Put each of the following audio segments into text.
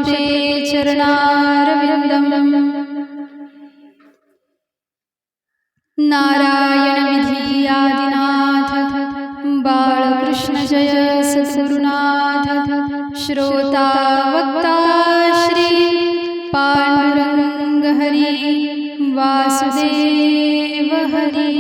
ते चरणारविन्दम् नारायण विधी आदिनाथ बाळकृष्ण जय सद्गुरुनाथ श्रोता वक्ता श्री पांडुरंग हरी वासुदेव हरी।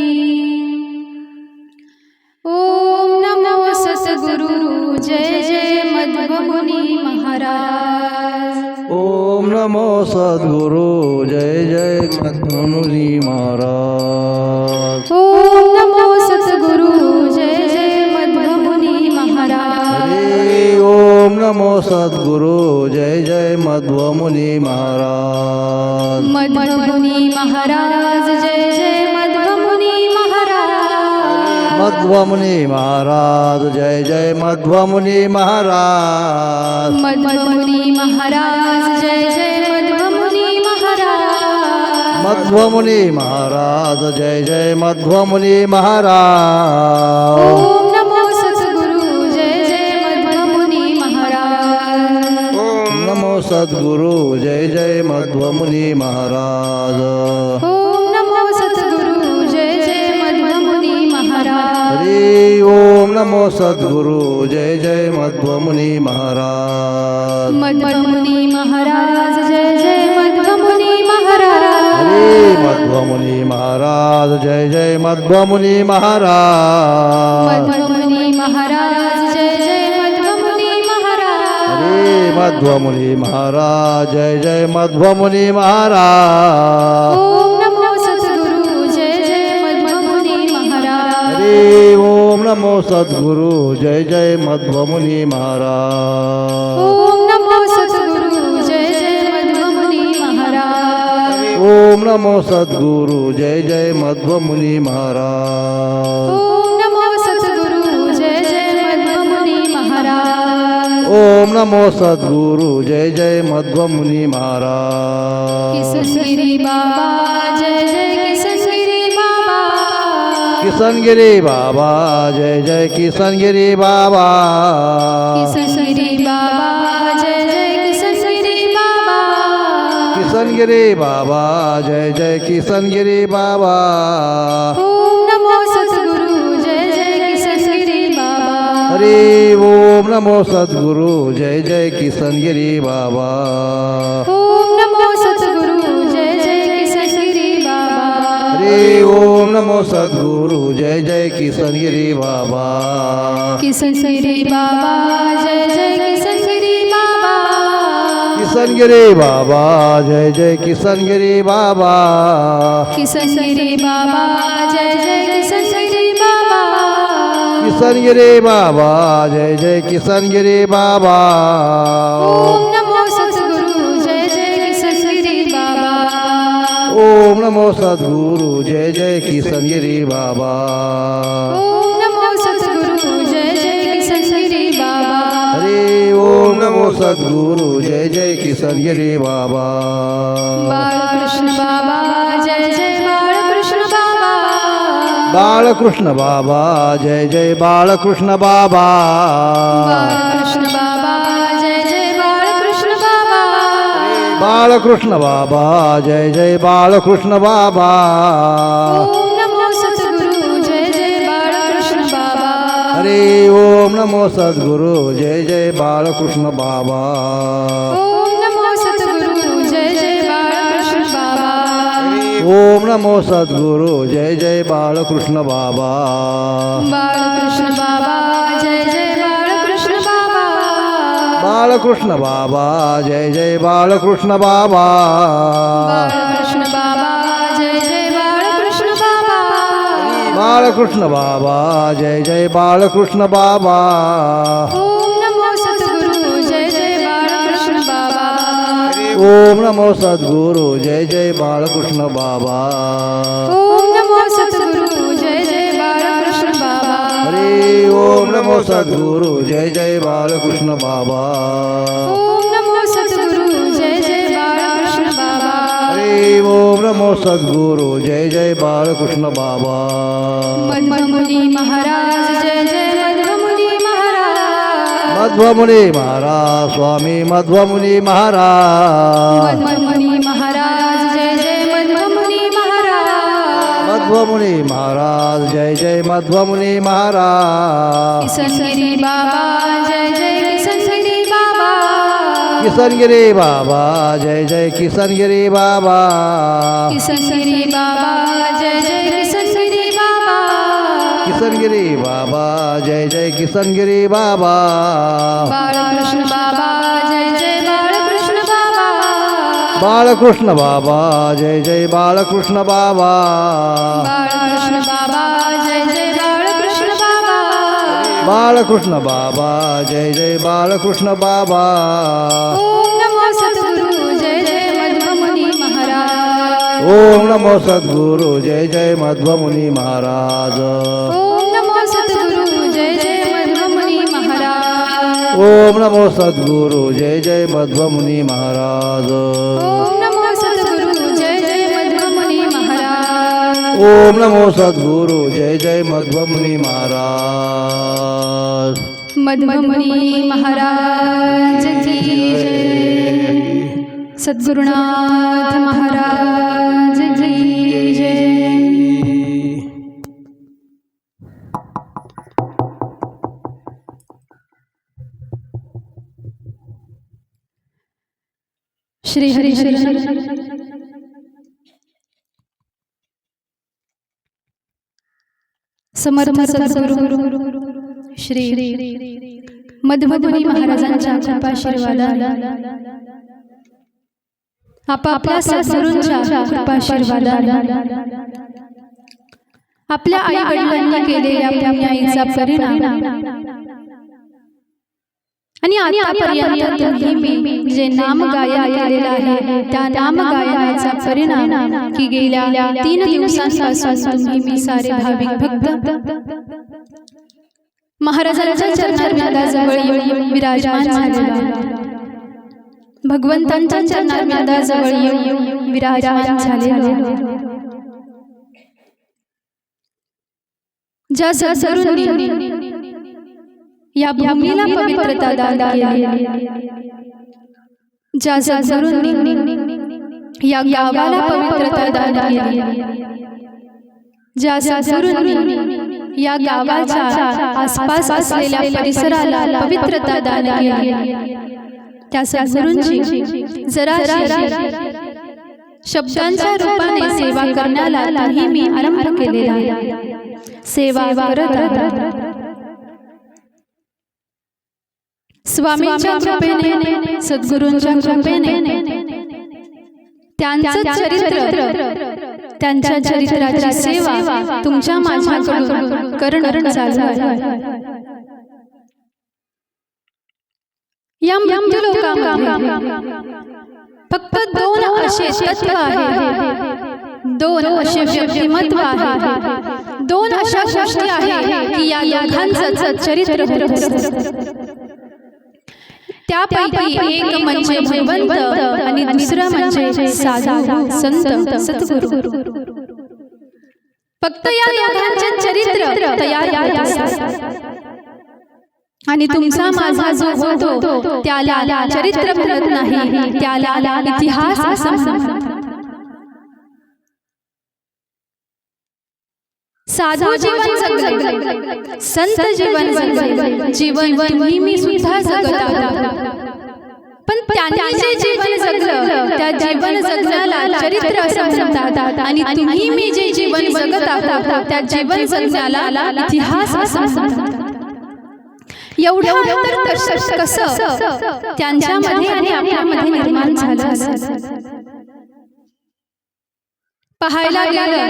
ओम नमो सद्गुरु जय जय मध्वमुनी महाराज। ओम नमो सद्गुरु जय जय मध्वमुनी महाराज। ओम नमो सद्गुरु जय जय मध्वमुनी महाराज। हरे ओम नमो सद्गुरु जय जय मध्वमुनी महाराज। मध्वमुनी महाराज जय जय मध्वमुनी महाराज। मध्वमुनी महाराज जय जय मध्वमुनी महाराज। मध्वमुनी महाराज जय जय मध्वमुनी महाराज। मध्वमुनी महाराज जय जय मध्वमुनी महाराज। ओम नमो सद्गुरु जय जय मध्वमुनी महाराज। ओम नमो सद्गुरु जय जय मध्वमुनी महाराज। ओम नमो सद्गुरु जय जय मध्वमुनी महाराज। हरि ओम नमो सद्गुरु जय जय मध्वमुनी महाराज। मध्वमुनी महाराज जय जय मध्वमुनी महाराज। हरि मध्वमुनी महाराज जय जय मध्वमुनी महाराज। मध्वमुनी महाराज जय जय मध्वमुनी महाराज। हरि मध्वमुनी महाराज जय जय मध्वमुनी महाराज। ओम नमो सद्गुरु जय जय मध्वमुनी महाराज। हरि ओम नमो सद्गुरु जय जय मध्वमुनी महाराज। ओम नमो सद्गुरु जय जय मध्वमुनी महाराज। ओम नमो सद्गुरु जय जय मध्वमुनी महाराज। ओम नमो सद्गुरु जय जय मध्वमुनी महाराज। ओम नमो सद्गुरु जय जय मध्वमुनी महाराज। किसनगिरी बाबा जय जय किसनगिरी बाबा। किसनगिरी बाबा जय जय किसनगिरी बाबा। किसनगिरी बाबा जय जय किसनगिरी बाबा। किसनगिरी बाबा जय जय किसनगिरी बाबा। ओम नमो सद्गुरु जय जय किसनगिरी बाबा। हरि ओम नमो सद्गुरु जय जय किसनगिरी बाबा। ओम नमो सद्गुरु जय जय किसनगिरी बाबा। हरि ओम नमो सद्गुरु जय जय किसनगिरी बाबा। किसनगिरी बाबा जय जय किसनगिरी बाबा। किसनगिरी बाबा जय जय किसनगिरी बाबा। किसनगिरी बाबा जय जय किसनगिरी बाबा। किसनगिरी बाबा जय जय किसनगिरी बाबा। ओम नमो सद्गुरु जय जय किसनगिरी बाबा। ओम नमो सद्गुरु जय जय किसनगिरी बाबा। ओम नमो सद्गुरु जय जय किसनगिरी बाबा। हरि ओम नमो सद्गुरु जय जय किसनगिरी बाबा। बाळकृष्ण बाबा जय जय बाळकृष्ण बाबा। बाळकृष्ण बाबा जय जय बाळकृष्ण बाबा। बाळकृष्ण बाबा जय जय बाळकृष्ण बाबा। बाळकृष्ण बाबा जय जय बाळकृष्ण बाबा। ओम नमो सद्गुरु जय जय बाळकृष्ण बाबा। हरि ओम नमो सद्गुरु जय जय बाळकृष्ण बाबा। ओम नमो सद्गुरु जय जय बाळकृष्ण बाबा। ओम नमो सद्गुरु जय जय बाळकृष्ण बाबा। बाळकृष्ण बाबा जय जय बाळकृष्ण बाबा। बाळकृष्ण बाबा जय जय बाळकृष्ण बाबा। बाळकृष्ण बाबा जय जय बाळकृष्ण बाबा। बाळकृष्ण बाबा जय जय बाळकृष्ण बाबा। ओम नमो सद्गुरु जय जय बाळकृष्ण बाबा। ओम नमो सद्गुरु जय जय बाळकृष्ण बाबा। ओम नमो सद्गुरु जय जय बाळकृष्ण बाबा। हरि ओम नमो सद्गुरु जय जय बाळकृष्ण बाबा। ओम नमो सद्गुरु जय जय बाळकृष्ण बाबा। हरि ओम नमो सद्गुरु जय जय बाळकृष्ण बाबा। मध्वमुनी महाराज जय जय मध्वमुनी महाराज। मध्वमुनी महाराज स्वामी मध्वमुनी महाराज मध्वमुनी महाराज जय जय मध्वमुनी महाराज मध्वमुनी महाराज जय जय मध्वमुनी महाराज किसनगिरी बाबा जय जय किसनगिरी बाबा किसनगिरी बाबा जय जय किसनगिरी बाबा किसनगिरी बाबा जय जय किसनगिरी बाबा किसनगिरी बाबा जय जय किसनगिरी बाबा बाळकृष्ण बाबा जय जय बाळकृष्ण बाबा बाळकृष्ण बाबा जय जय बाळकृष्ण बाबा बाळकृष्ण बाबा जय जय बाळकृष्ण बाबा बाळकृष्ण बाबा जय जय बाळकृष्ण बाबा ओम नमो सद्गुरु जय जय मध्वमुनी महाराज ओम नमो सद्गुरु जय जय मध्वमुनी महाराज ओम नमो सद्गुरु जय जय मध्वमुनी महाराज ओम नमो सद्गुरु जय जय मध्वमुनी महाराज ओम नमो सद्गुरु जय जय मध्वमुनी महाराज ओम नमो सद्गुरु जय जय मध्वमुनी महाराज मध्वमुनी महाराज की जय सद्गुरुनाथ महाराज की जय श्री हरी हरी समर्थ सद्गुरु श्री मध्वमुनी महाराजांच्या कृपाशीर्वादाने आपापल्या सद्गुरूंच्या कृपाशीर्वादाने आपल्या आई वडिलांनी केलेल्या पुण्याईचा परिणाम आणि आतापर्यंत तुम्ही मी जे नाम गायन केलेलं आहे त्या नाम गायनाचा परिणाम की गेल्या 3 दिवसांपासून तुम्ही मी सारे भाविक भक्त महाराजांच्या चरणारविंदाजवळ येऊन विराजमान झालेला भगवंतांच्या चरणारविंदाजवळ येऊन विराजमान झालेला ज्या सद्गुरूंनी या भूमीला पवित्रता दान केली ज्या सद्गुरूंनी या गावाला पवित्रता दान केली ज्या सद्गुरूंनी या गावाच्या आसपास असलेल्या परिसराला पवित्रता दान केली त्या सद्गुरूंची जरा शब्दांच्या रूपाने सेवा करण्याला तुम्ही मी आरंभ केलेला आहे सेवा करत स्वामींच्या कृपेने सद्गुरूंच्या कृपेने त्यांचं चरित्र त्यांच्या चरित्राची सेवा तुमच्या माझ्याकडून करणं चालू आहे या मृत्यू लोकांमध्ये फक्त 2 असे तत्व आहेत 2 असे व्यक्तिमत्व आहेत 2 अशा गोष्टी आहेत की या दोघांचं चरित्र होतं त्यापैकी एक म्हणजे भगवंत आणि दुसरं म्हणजे साधू संत सद्गुरू फक्त या दोघांचे चरित्र तयार होत असतात आणि तुमचा माझा जो होतो त्याला चरित्र म्हणत नाही त्याला इतिहास असं म्हणतात साधू जीवन जगले संत जीवन जगले जीवन तुम्ही मी सुद्धा जगत आहोत पण त्यांनी जे जीवन जगलं त्या जीवन जगण्याला चरित्र असं म्हणतात आणि तुम्ही मी जे जीवन जगत आहोत त्या जीवन जगण्याला इतिहास असं म्हणतात एवढं अंतर कसं त्यांच्यामध्ये आणि आपल्यामध्ये निर्माण झालं असेल पाहायला गेलं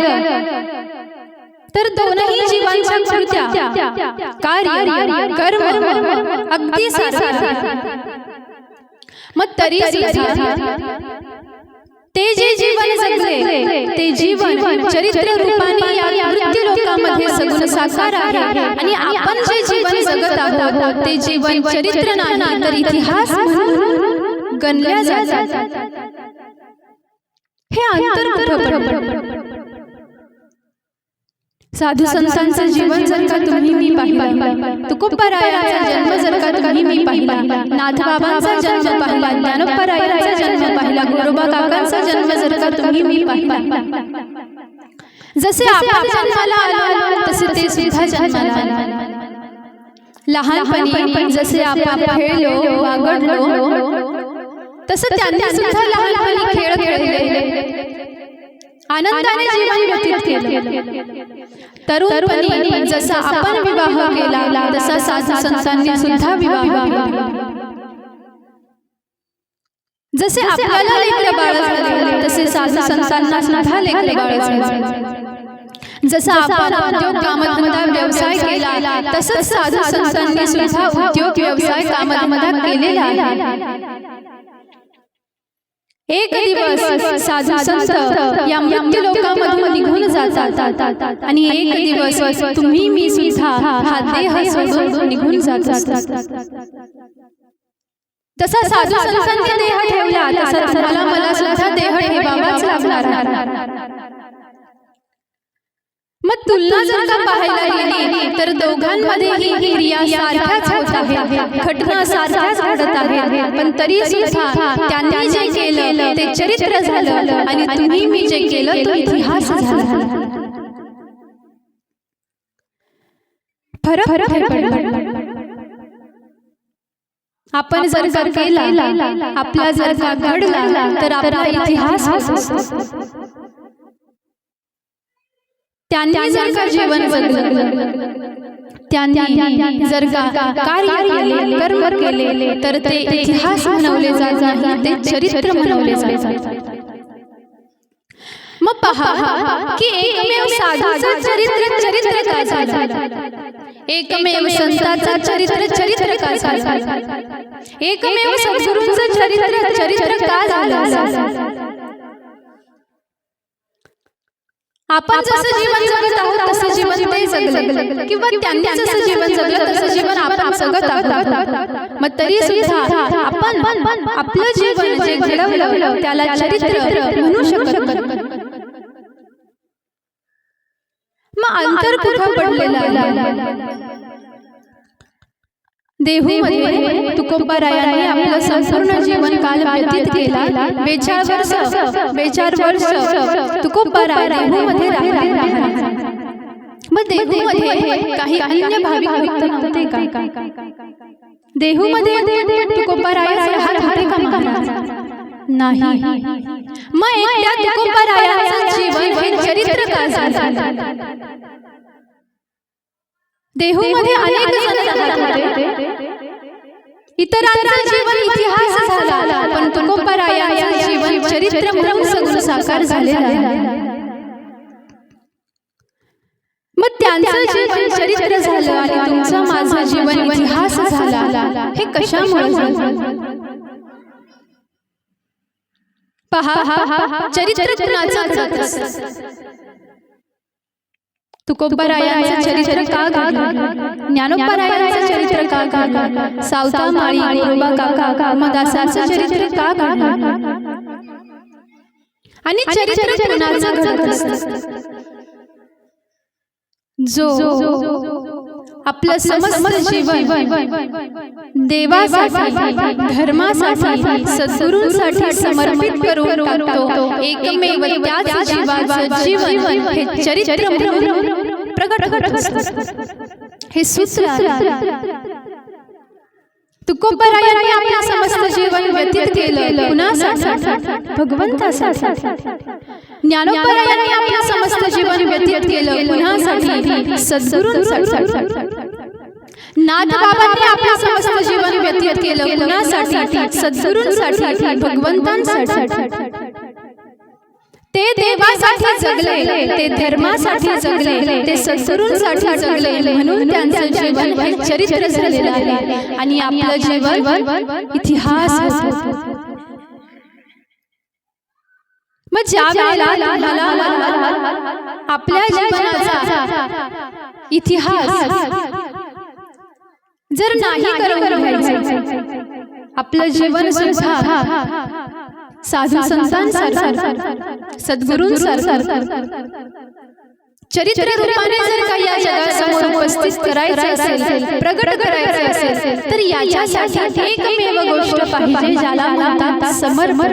तर दोनही जीवांच्या कृत्या कार्य कर्म अगदी सारखे मग तरी ते जे जीवन जगले ते जीवन चरित्र रूपाने या मृत्यू लोकांमध्ये सगुण साकार आहे आणि आपण जे जीवन जगत आहोत ते जीवन चरित्र नाही तर इतिहास म्हणून गणल्या जातात हे अंतर कुठं पडतं साधू संतांचं जीवन जर का तुम्ही मी पाहिलं, तुकोबारायांचा जन्म जर का तुम्ही मी पाहिला, नाथबाबांचा जन्म पाहिला, ज्ञानोबारायांचा जन्म पाहिला, गुरुबा काकांचा जन्म जर का तुम्ही मी पाहिला, जसे आपण जन्माला आलो तसे ते सुद्धा जन्माला आले. लहानपणी जसे आपण खेळलो वागडलो तसं त्यांनी सुद्धा लहानपणी खेळ खेळले, आनंदाने जीवन व्यतीत केले. तरुणपणी जसा आपण विवाह केला तसा साधू संतांनी सुद्धा विवाह केला. जसे आपल्याला लेकरं बाळ झाले तसे साधू संतांना सुद्धा लेकरं बाळ झाले. जसा आपण उद्योग कामधंदा व्यवसाय केला तसंच साधू संतांनी सुद्धा उद्योग व्यवसाय कामधंदा केलेला आहे. एक दिवस साधू संत या मृत्यू लोकांमधून निघून जातात आणि एक दिवस तुम्ही मी सुद्धा हा देह सोडून निघून जातात. जसा साधू संतांनी देह ठेवला तसा तुम्हाला मला सुद्धा देह ठेवावाच लागणार. मग तुलना जर का पाहायला गेली तर दोघांमध्येही क्रिया सारख्याच होत आहेत, घटना सारख्याच घडत आहेत, पण तरी सुद्धा त्यांनी जे केलं ते चरित्र झालं आणि तुम्ही मी जे केलं तो इतिहास झाला. फरक पडला. आपण जर का केला, आपला जर का घडला तर आपला इतिहास होतो. त्यांनी जर का जीवन जगलं, त्यांनी जर का कार्य केले, कर्म केले तर ते इतिहास म्हणवले जात नाही, ते चरित्र म्हणवले जातात. मग पहा की एकमेव साधूचं चरित्र काय झालं, एकमेव संतांचं चरित्र काय झालं, एकमेव सद्गुरूंचं चरित्र काय झालं. आपण जसं जीवन जगत आहोत तसं जीवन ते जगले किंवा त्यांनी जसं जीवन जगलं तसं जीवन आपण जगत आहोत. मग तरी सुद्धा आपण आपलं जीवन जे घडवलं त्याला चरित्र म्हणू शकत नाही. मग अंतर कुठं पडलेलं. देहूमध्ये तुकोबारायांनी आपलं संपूर्ण जीवन काल व्यतीत केला. 42 वर्ष तुकोबाराय देहूमध्ये राहिले. मग देहूमध्ये काही अन्य भाविक भक्त नव्हते का? देहूमध्ये तुकोबारायांचे हात होते का? नाही. मग एकट्या तुकोबारायांचं जीवन हे चरित्र का झालं. देहूमध्ये अनेक जण होते, इतरांचं जीवन इतिहास झाला, पण तुकोबारायांचं जीवन चरित्र म्हणून सगुण साकार झालेलं आहे. मग त्यांचं जीवन चरित्र झालं आणि तुमचं माझं जीवन इतिहास झाला, हे कशामुळे झालं. पहा चरित्र कुणाचं घडतं. तुकोबारायांचं चरित्र का घडलं, ज्ञानोबारायांचं चरित्र का घडलं, सावता माळी गुरुबा काका मदासाचं चरित्र का घडलं. आणि चरित्र कुणाचं घडतं. जो आपलं समस्त जीवन देवासाठी, धर्मासाठी, सद्गुरूंसाठी समर्पित करून टाकतो, एकमेव त्याच जीवाचं जीवन हे चरित्र म्हणून प्रगट होतं. हे सूत्र तुकोबारायांनी आपलं समस्त जीवन व्यतीत केलं कुणासाठी, भगवंतासाठी. ज्ञानोबारायांनी आपलं समस्त जीवन व्यतीत केलं कुणासाठी, सद्गुरूंसाठी. नाथबाबांनी आपलं समस्त जीवन व्यतीत केलं कुणासाठी, सद्गुरूंसाठी, भगवंतांसाठी. ते देवासाठी जगले, ते धर्मासाठी जगले, ते सद्गुरूंसाठी जगले, म्हणून त्यांचं जीवन हे चरित्र झालेलं आहे आणि आपलं जीवन इतिहास होतं. मग ज्या वेळेला तुम्हाला आपल्या जीवनाचा इतिहास जर नाही करून घ्यायचं, आपलं जीवन सुद्धा साधू संतांसारखं, सद्गुरूंसारखं, चरित्र रूपाने जर का या जगासमोर उपस्थित करायचं असेल, प्रगट करायचं असेल, तर याच्यासाठी एकमेव गोष्ट पाहिजे, ज्याला म्हणतात समर्पण.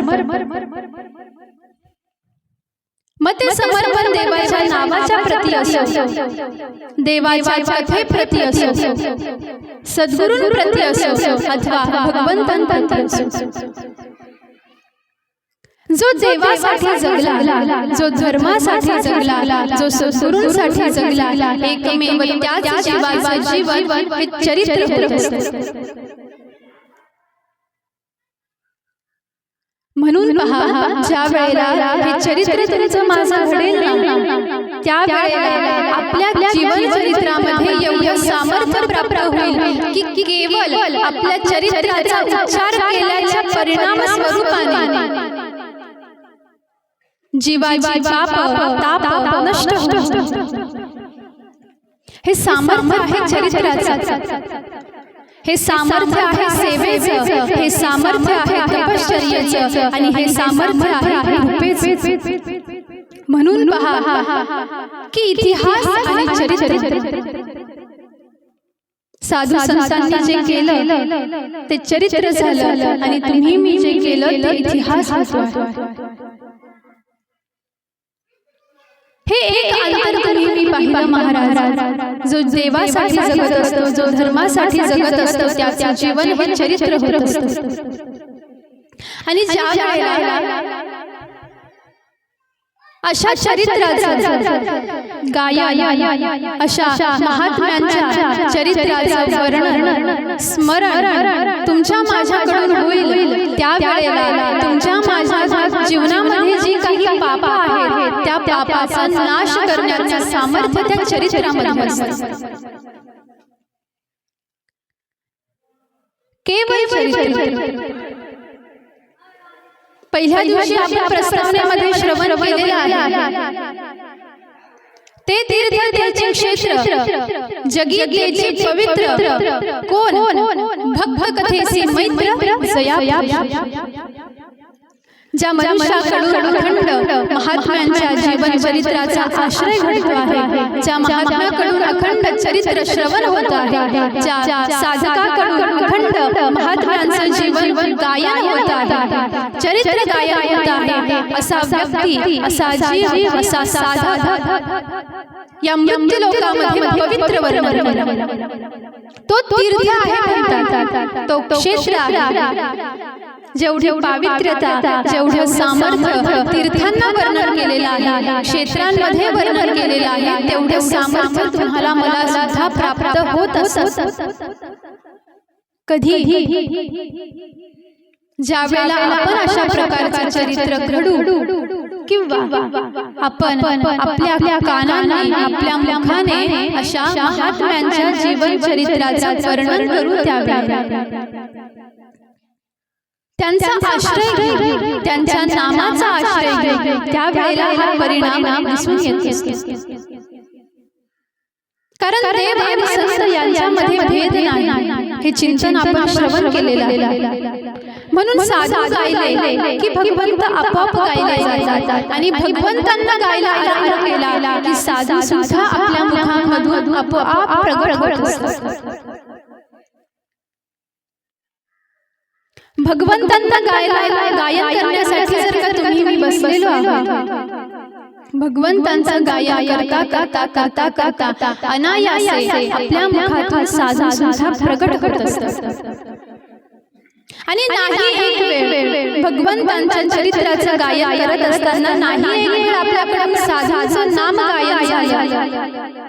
मग ते समर्पण देवाच्या नावाच्या प्रती असो, देवाच्या कथेप्रती असो, सद्गुरूंप्रती असो, अथवा भगवंतांप्रती असो. जो देवासाठी जगला, जो धर्मासाठी जगला, जो सद्गुरूंसाठी जगला, एकमेव त्याच जीवाचं जीवन हे चरित्र होत असतं. म्हणून पहा, ज्या वेळेला हे चरित्र तुमचं माझं घडेल ना, त्या वेळेला आपल्या जीवन चरित्रामध्ये एवढं सामर्थ्य प्राप्त होईल की केवळ आपल्या चरित्राचा उच्चार केल्याच्या परिणाम स्वरूपाने जीवाची पाप ताप नष्ट होतात. हे सामर्थ्य आहे चरित्राचं, हे सामर्थ्य आहे सेवेचं, हे सामर्थ्य आहे तपश्चर्येचं, आणि हे सामर्थ्य आहे कृपेचं. म्हणून पहा की इतिहास आणि चरित्र, साधू संतांनी जे केलं ते चरित्र झालं, आणि तुम्ही मी जे केलं ते इतिहास होतो. हे एक अंतर तुम्ही मी पाहिलं महाराज. जो देवासाठी जगत असतो, जो धर्मासाठी जगत असतो, त्याचे जीवन हे चरित्र होत असतं. आणि ज्या वेळेला अशा चरित्राचं गायन, अशा महात्म्यांच्या चरित्राचं वर्णन, स्मरण तुमच्या माझ्याकडून होईल, त्या वेळेला तुमच्या माझ्या जीवनामध्ये जी काही पाप आहेत त्या पापाचा नाश करण्याचं सामर्थ्य त्या चरित्रामध्ये असतं. केवळ चरित्र. पहिल्या दिवशी आपण प्रस्तावनेमध्ये श्रवण केलेलं आहे, ते तीर्थ त्याचे क्षेत्र, जगीतलेचे पवित्र, कोण भक्त कथेचे मैत्र जया. ज्या मनुष्याकडून अखंड महात्म्यांच्या जीवन चरित्राचा आश्रय घडतो आहे, ज्या महात्म्याकडून अखंड चरित्र श्रवण होत आहे, ज्या साधकाकडून अखंड महात्म्यांचं जीवन गायन होत आहे, चरित्र गायन होत आहे, असा व्यक्ती, असा जीव, असा साधक या मृत्यू लोकामध्ये पवित्र वर्णन, तो तीर्थ आहे म्हणतात, तो क्षेत्र आहे. जेवढे पावित्र्यता, जेवढे सामर्थ्य तीर्थांना वर्णन केलेलं आहे, क्षेत्रांमध्ये वर्णन केलेलं आहे, तेवढे सामर्थ्य तुम्हाला मला सुद्धा प्राप्त होत असतं. कधी ज्या वेळेला आपण अशा प्रकारचे चरित्र घडू, किंवा आपण आपल्या कानाने, आपल्या मुखाने अशा महात्म्यांच्या जीवन चरित्राचं वर्णन करू, त्यावेळेला त्यांचा आश्रय घे, त्यांच्या नामाचा आश्रय घे, त्यावेळेला हा परिणाम दिसून येतो. कारण देव आणि संत यांच्यामध्ये भेद नाही, हे चिंतन आपण श्रवण केलेलं आहे. म्हणून साधू गायले की भगवंत आपोआप गायले जातात, आणि भगवंतांना गायला आरंभ केला की साधू सुद्धा आपल्या मुखांमधून आपोआप प्रगट होत असतात. भगवंतांना गायन करण्यासाठी जर का तुम्ही मी बसलेलो आहोत, भगवंतांचं गायन करता करता करता करता अनायासे आपल्या मुखातून साधू सुद्धा प्रगट होत असतात. आणि नाही एक वेळ भगवंतांच्या चरित्राचं गायन करत असताना, नाही एक वेळ आपल्याकडून साधूचं नाम गायन झालं,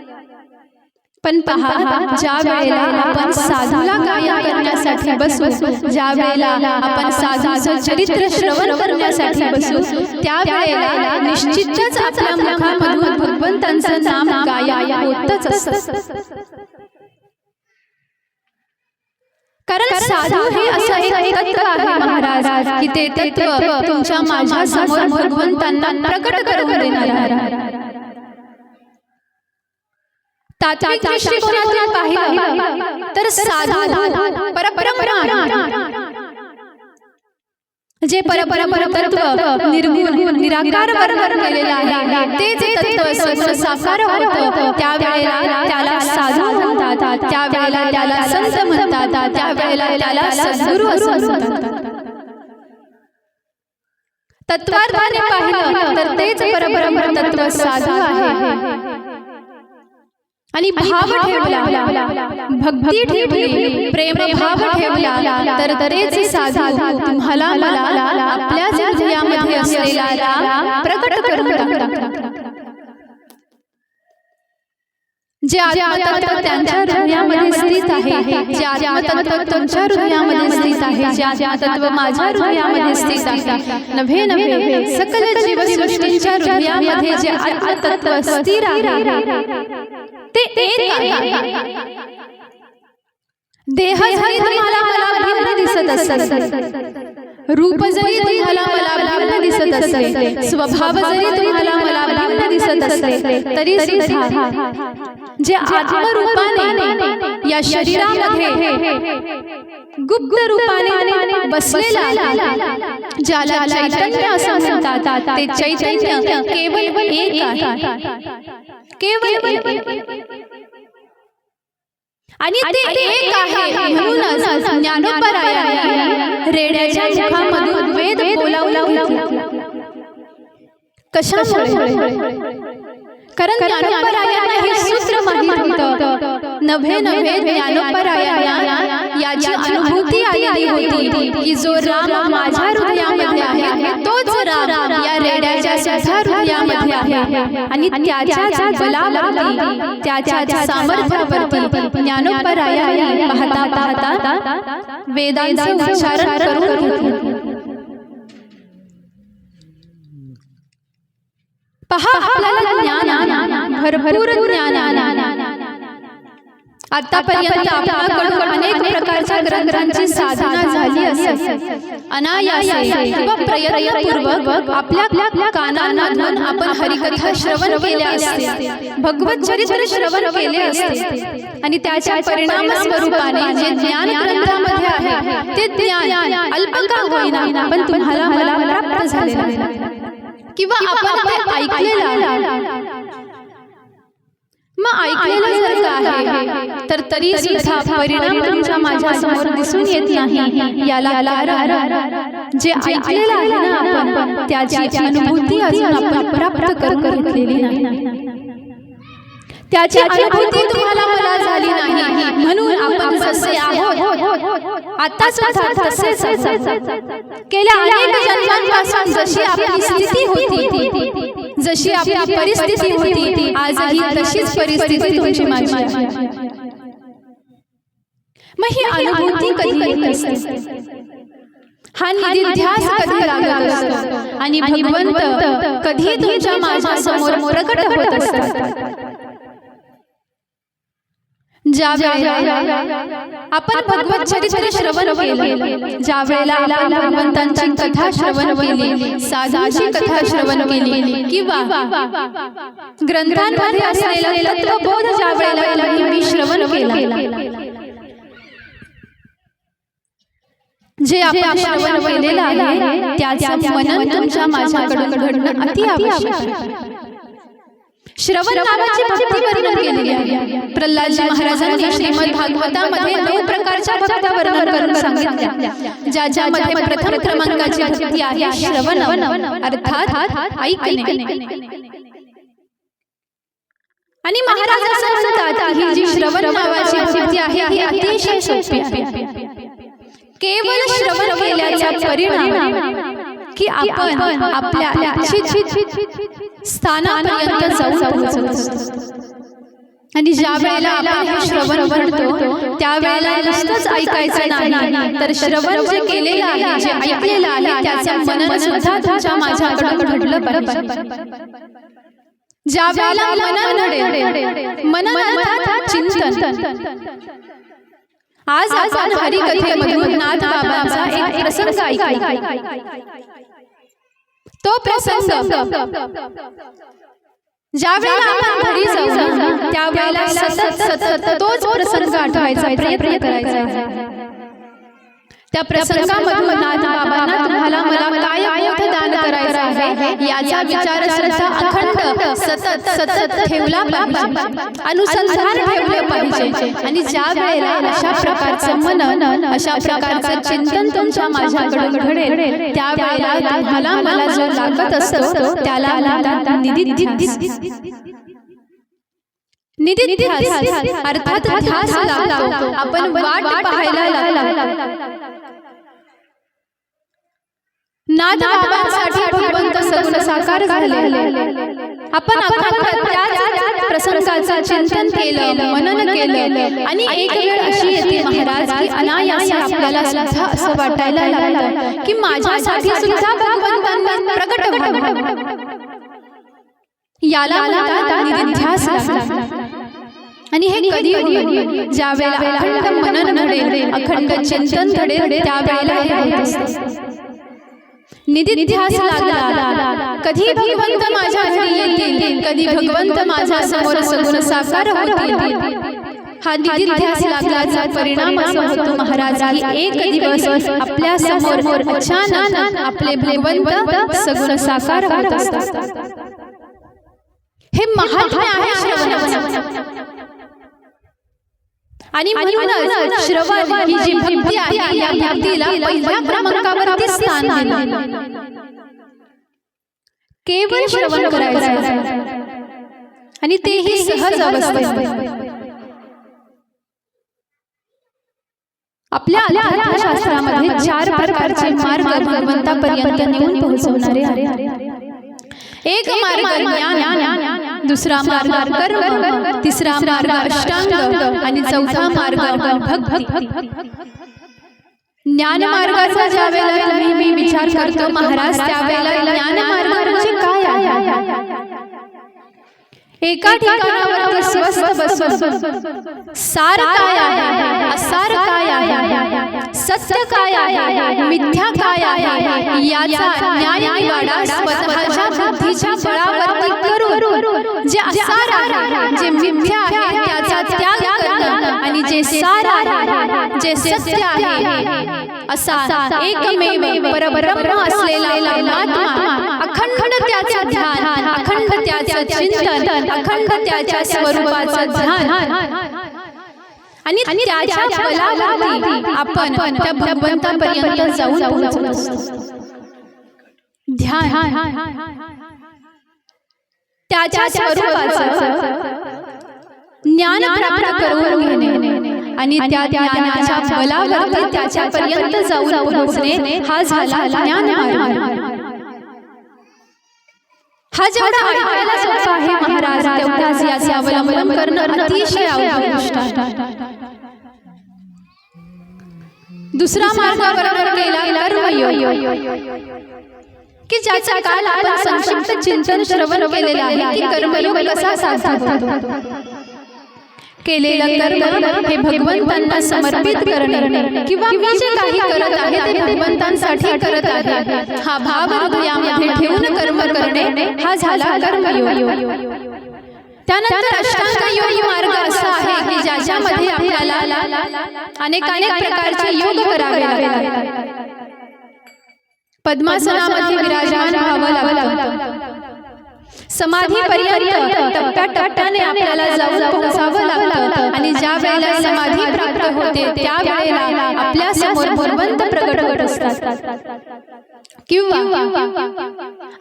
पण पहा, ज्या वेळेला आपण साधूला गायन करण्यासाठी बसू, ज्या वेळेला आपण साधूचं चरित्र श्रवण करण्यासाठी बसू, त्या वेळेला निश्चितच आपल्या मुखामधून भगवंतांचं नाम गायन होतच असतं. कारण साधू हे असं एक तत्व आहे महाराज, की ते तत्व तुमच्या माझ्या समोर भगवंतांना प्रकट करून देणार आहे. तात्विक दृष्टिकोनातून पाहिलं तर साधू परब्रह्म, जे परब्रह्मतत्व निर्गुण निराकार वर्णन केलेलं आहे तेच तत्व सगुण साकार होतं त्यावेळेला त्याला साधू म्हणतात त्यावेळेला त्याला संत म्हणतात त्यावेळेला त्याला सद्गुरू असं म्हणतात तत्वार्थाने पाहिलं तर तेच परब्रह्मतत्व साधू आहे आणि भाव ठेवला भक्ती ठेवली प्रेम भाव ठेवला तर तेच साधू तुम्हाला मला आपल्याच हृदयामध्ये असलेला राम प्रकट करून टाकतात जे आत्मतत्व त्यांच्या हृदयामध्ये स्थित आहे जे आत्मतत्व तुमच्या हृदयामध्ये स्थित आहे जे आत्मतत्व माझ्या हृदयामध्ये स्थित आहे नव्हे सकल जीवसृष्टीच्या हृदयामध्ये जे आत्मतत्व स्थिर आहे ते एक आहे देह जरी तुम्हाला मला भिन्न दिसत असेल रूप जरी तुम्हाला मला भिन्न दिसत असेल स्वभाव जरी तुम्हाला मला भिन्न दिसत असेल तरी सुद्धा जे आत्मरूपाने या शरीरामध्ये गुप्त रूपाने बसलेला ज्याला चैतन्य असं म्हणतात ते चैतन्य केवळ एक आहे केवळ एक आणि ते एक आहे म्हणूनच ज्ञानोबरायांनी रेड्याच्या मुखामधून वेद बोलावला कशामुळे कारण ज्ञानोबरायांना हे सूत्र माहित होतं नव्हे ज्ञानोबरायांना याची अनुभूती आलेली होती की जो राम माझ्या हृदयामध्ये आहे तोच राम या रेड्याच्या सुद्धा हृदयामध्ये आहे आणि त्याच्या बलावरती त्याच्या सामर्थ्यावरती ज्ञानोबरायांनी पाहता वेदांचं उच्चारण करून घेतलं पहा आपल्याला ज्ञान भरपूर ज्ञान आतापर्यंत आपल्याकडून अनेक प्रकारच्या ग्रंथांची साधना झाली असेल अनायासे किंवा प्रयत्नपूर्वक आपल्या कानांमधून आपण हरिकथा श्रवण केले असते भगवत चरित्र श्रवण केले असते आणि त्याच्या परिणाम स्वरूपाने जे ज्ञान ग्रंथामध्ये आहे ते ज्ञान अल्प का होईना पण तुम्हाला मला प्राप्त झाले किंवा आपण ते ऐकलेलं मग ऐकलेलं जर का आहे तर तरी सुद्धा परिणाम तुमच्या माझ्या समोर दिसून येत नाही याला जे ऐकलेलं आहे ना आपण त्याची अनुभूती अजून आपण प्राप्त करून घेतलेली नाही त्याची अनुभूती तुम्हाला मला झाली नाही म्हणून आपण जसे आहोत आता सुद्धा तसेच गेल्या अनेक जन्मांपासून जशी आपली स्थिती होती जशी आपली परिस्थिती होती आजही तशीच परिस्थिती तुमची माझी आहे मग ही अनुभूती कधी येत असते हा निधिध्यास कधी लागत असतो आणि भगवंत कधी तुमच्या माझ्या समोर प्रकट होत असतात ज्या वेळेला आपण भगवत चरित्र श्रवण केलं ज्या वेळेला आपण भगवंतांची कथा श्रवण केली साधूची कथा श्रवण केली किंवा ग्रंथांमध्ये असलेला तत्वबोध ज्या वेळेला मी श्रवण केला जे आपण श्रवण केलेलं आहे त्याचं मनन तुमच्या माझ्याकडून घडणं अति आवश्यक आहे श्रवण नावाची भक्ती वर्णन केलेली आहे प्रल्हादजी महाराजांनी श्रीमद भागवतामध्ये 9 प्रकारच्या भक्त्या वर्णन करून सांगितल्या ज्यामध्ये प्रथम क्रमांकाची भक्ती आहे श्रवण अर्थात ऐकणे आणि महाराज असं म्हणतात ही जी श्रवण नावाची भक्ती आहे ही अतिशय सोपी आहे केवळ श्रवण केल्याचा परिणाम की आपण आपल्या इच्छित स्थानापर्यंत जाऊन पोहोचतो आणि ज्या वेळेला आपण हे श्रवण करतो त्यावेळेला नुसतंच ऐकायचं नाही तर श्रवण जे केलेलं आहे जे ऐकलेलं आहे त्याचं मनन सुद्धा तुमच्या माझ्याकडे घडलं पाहिजे ज्या वेळेला मनन घडेल मनन अर्थात चिंतन आज आपण हरिकथेमधून नाथ बाबांचा एक प्रसंग ऐकला तो प्रसंग ज्या वेळेला आपण घरी जाऊ त्यावेळेला सतत तोच प्रसंग आठवायचा प्रयत्न करायचा त्या प्रसंगामधून नाथबाबांना तुम्हाला मला काय मोठं दान करायचं आहे याचा विचार सुद्धा अखंड सतत सतत ठेवला पाहिजे, अनुसंधान ठेवले पाहिजे. आणि ज्या वेळेला अशा प्रकारचं मनन, अशा प्रकारचं चिंतन तुमच्या माझ्याकडून घडेल, त्यावेळेला तुम्हाला मला जो लागत असतो त्याला म्हणतात निदिध्यास. निदिध्यास अर्थात ध्यास लागतो. आपण वाट पाहायला लागतो. नाथबाबांसाठी भगवंत सगुण साकार झाले. आपण त्याच प्रसंगाचं चिंतन केलं, मनन केलं आणि एक वेळ अशी येते महाराज की अनायासे आपल्याला सुद्धा असं वाटायला लागलं की माझ्यासाठी सुद्धा भगवंतांनी प्रकट व्हावं. याला म्हणतात निदिध्यास लागला. आणि हे कधी होईल? ज्या वेळेला अखंड मनन घडेल, अखंड चिंतन घडेल, त्यावेळेला हे होत असते. निदिध्यास लागला. कधी भगवंत माझ्या घरी येतील, कधी भगवंत माझ्या समोर सगुण साकार होतील. हा निदिध्यास लागल्याचा परिणाम असा होतो महाराज की एक दिवस आपल्या समोर अचानक आपले भगवंत सगुण साकार होत असतात. हे महात्म्य आहे श्रवणाचं. आणि म्हणूनच श्रवण ही जी भक्ती आहे, या भक्तीला पहिल्या क्रमांकावरती स्थान दिले. केवळ श्रवण करायचं आणि तेही सहज अवस्थेत. आपल्या अध्यात्मशास्त्रामध्ये 4 प्रकारचे मार्ग भगवंतापर्यंत नेऊन पोहोचवणारे आहेत. एक मार्ग ज्ञान, दुसरा मार्ग कर्म, तिसरा मार्ग अष्टांग आणि चौथा मार्ग भक्ती. ज्ञान मार्गाचा ज्या वेळेला मी विचार करतो महाराज, त्यावेळेला ज्ञान मार्ग म्हणजे काय आहे? एका ठिकाणावर स्वस्थ बसून सार काय आहे, असार काय आहे, सत्य काय आहे, मिथ्या काय आहे याचा न्यायनिवाडा स्वतःच्या बुद्धीच्या बळावरती करून जे असार आहे, जे मिथ्या आहे त्याचा त्याग करणं आणि जे सार आहे, जे सत्य आहे असा एकमेव परब्रह्म असलेला परमात्मा, अखंड त्याचं ध्यान, अखंड त्याचं चिंतन, अखंड त्याच्या स्वरूपाचं ध्यान आणि त्याच्या बलावरती आपण त्या भगवंतापर्यंत जाऊन पोहोचत असतो. ध्यान त्याच्या स्वरूपाचं ज्ञान प्राप्त करून घेणे आणि त्या ज्ञानाच्या बलावरती त्याच्यापर्यंत जाऊन पोहोचणे हा झाला ज्ञान मार्ग. हा जेवढा ऐकायला सोपा आहे महाराज, तेवढाच याचे अवलंबन करणं अतिशय अवघड गोष्ट आहे. दुसरा मार्ग बरोबर केला कर्मयोग, की ज्याचा काल आपण संक्षिप्त चिंतन श्रवण केलेले आहे की कर्मयोग कसा साध्य होतो. केलेलं कर्म हे भगवंतांना समर्पित करणे किंवा मी जे काही करत आहे ते भगवंतांसाठी करत आहे हा भाव हृदयामध्ये ठेवून कर्म करणे हा झाला कर्मयोग. त्यानंतर अष्टांग योग मार्ग असा आहे की ज्याच्यामध्ये आपल्याला अनेक प्रकारचे योग करावे लागतात. पद्मासनामध्ये विराजमान व्हावं लागतं. समाधीपर्यंत टप्प्याटप्प्याने आपल्याला जाऊन पोहोचावं लागतं आणि ज्या वेळेला समाधी प्राप्त होते त्या वेळेला आपल्या समोर भगवंत प्रगट होत असतात. किंवा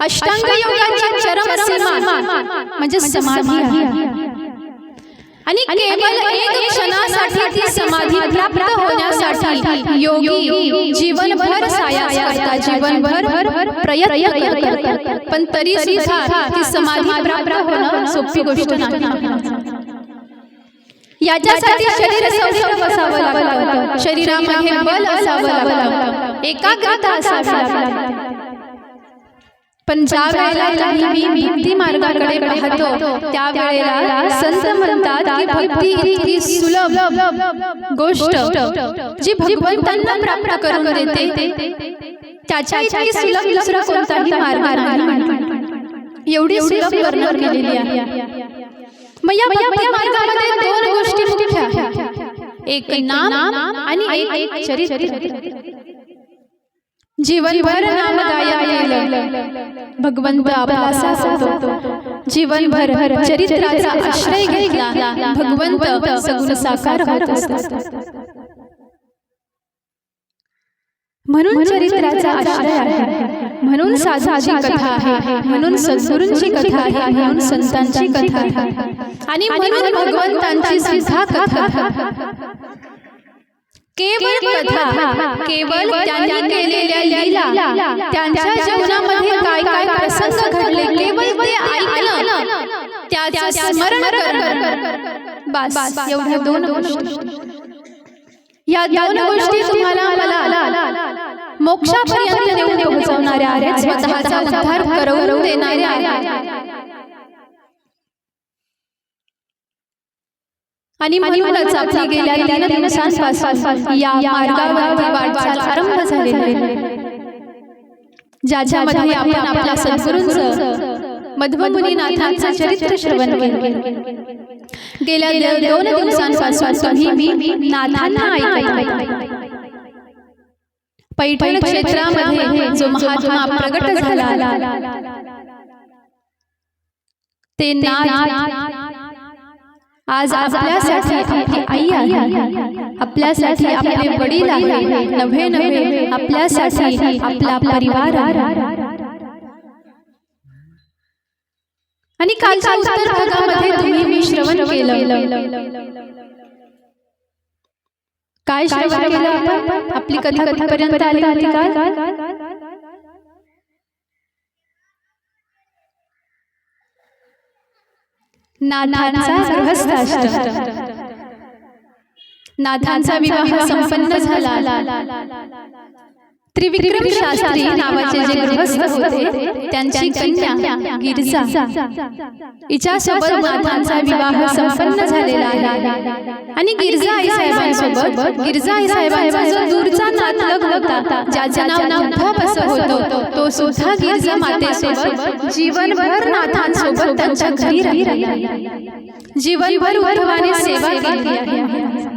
अष्टांग योगाची चरम सीमा म्हणजे समाधी आहे. आणि केवळ एक क्षणासाठी ती समाधी प्राप्त होण्यासाठी योगी जीवनभर सायास करतात, जीवनभर प्रयत्न करतात, पण तरी सुद्धा ती समाधी प्राप्त होणं सोपी गोष्ट नाही. याच्यासाठी शरीर सौष्ठव असावं लागतं, शरीरामध्ये बल असावं लागतं, एकाग्रता असावी लागते. पण ज्या वेळेला मी भक्ती मार्गाकडे पाहतो त्यावेळेला संत म्हणतात की भक्ती इतकी सुलभ गोष्ट जी भगवंतांना प्राप्त करून देते त्याच्या इतकी सुलभ दुसरा कोणताही मार्ग नाही. एवढी सुलभ वर्णन केलेली आहे. मग या भक्ती मार्गामध्ये 2 गोष्टी मुख्य आहेत, एक नाम आणि एक चरित्र. जीवनभर नामगायन केलं, भगवंत आपला साथ होतो. जीवनभर चरित्राचा आश्रय घेतला, भगवंत सगुण साकार होत असतात. म्हणून चरित्राचा आश्रय आहे, म्हणून साधूची कथा आहे, म्हणून सद्गुरूंची कथा आहे, म्हणून संतांची कथा आहे, आणि म्हणून भगवंतांची सुद्धा कथा. केवळ कथा, केवळ त्यांनी केलेल्या लीला, त्यांच्या जीवनामध्ये काय काय प्रसंग घडले, केवळ ते ऐकलं, त्याचं स्मरण करणं, बस एवढ्या दोन गोष्टी. या दोन गोष्टी तुम्हाला मला मोक्षापर्यंत नेऊन पोहोचवणाऱ्या आहेत, स्वतःचा उद्धार करवून देणाऱ्या आहेत. आणि म्हणूनच आपली गेल्या 3 दिवसांपासून या मार्गावरती वाटचाल आरंभ झालेली आहे, ज्याच्यामध्ये आपण आपल्या सद्गुरूंचं मध्वमुनीनाथांचं चरित्र श्रवण केलं. गेल्या 2 दिवसांपासून मी नाथांना ऐकत आहे. पैठण क्षेत्रामध्ये जो महात्मा प्रगट झाला, ते नाथ आज आपल्यासाठी आपली आई आहे, आपल्यासाठी आपले वडील आहे, नव्हे आपल्यासाठी आपला परिवार आहे. आणि कालच्या उत्तर भागामध्ये तुम्ही मी श्रवण केलं. काय श्रवण केलं आपण? आपली कथा कथापर्यंत आली होती काय? नाथांचा गृहस्थाश्रम. नाथांचा विवाह संपन्न झाला. त्रिविक्रम शास्त्री नावाचे जे गृहस्थ होते, त्यांची कन्या गिरजा, हिच्यासोबत नाथांचा विवाह संपन्न झालेला आहे. आणि गिरजा आई साहेबांसोबत, गिरजा आई साहेबांचा जो दूरचा नातलग होता, ज्याचं नाव उद्धव होतं, तो सुद्धा गिरजा मातेसोबत जीवनभर नाथांसोबत त्यांच्या घरी राहिला. जीवनभर उद्धवाने सेवा केली आहे.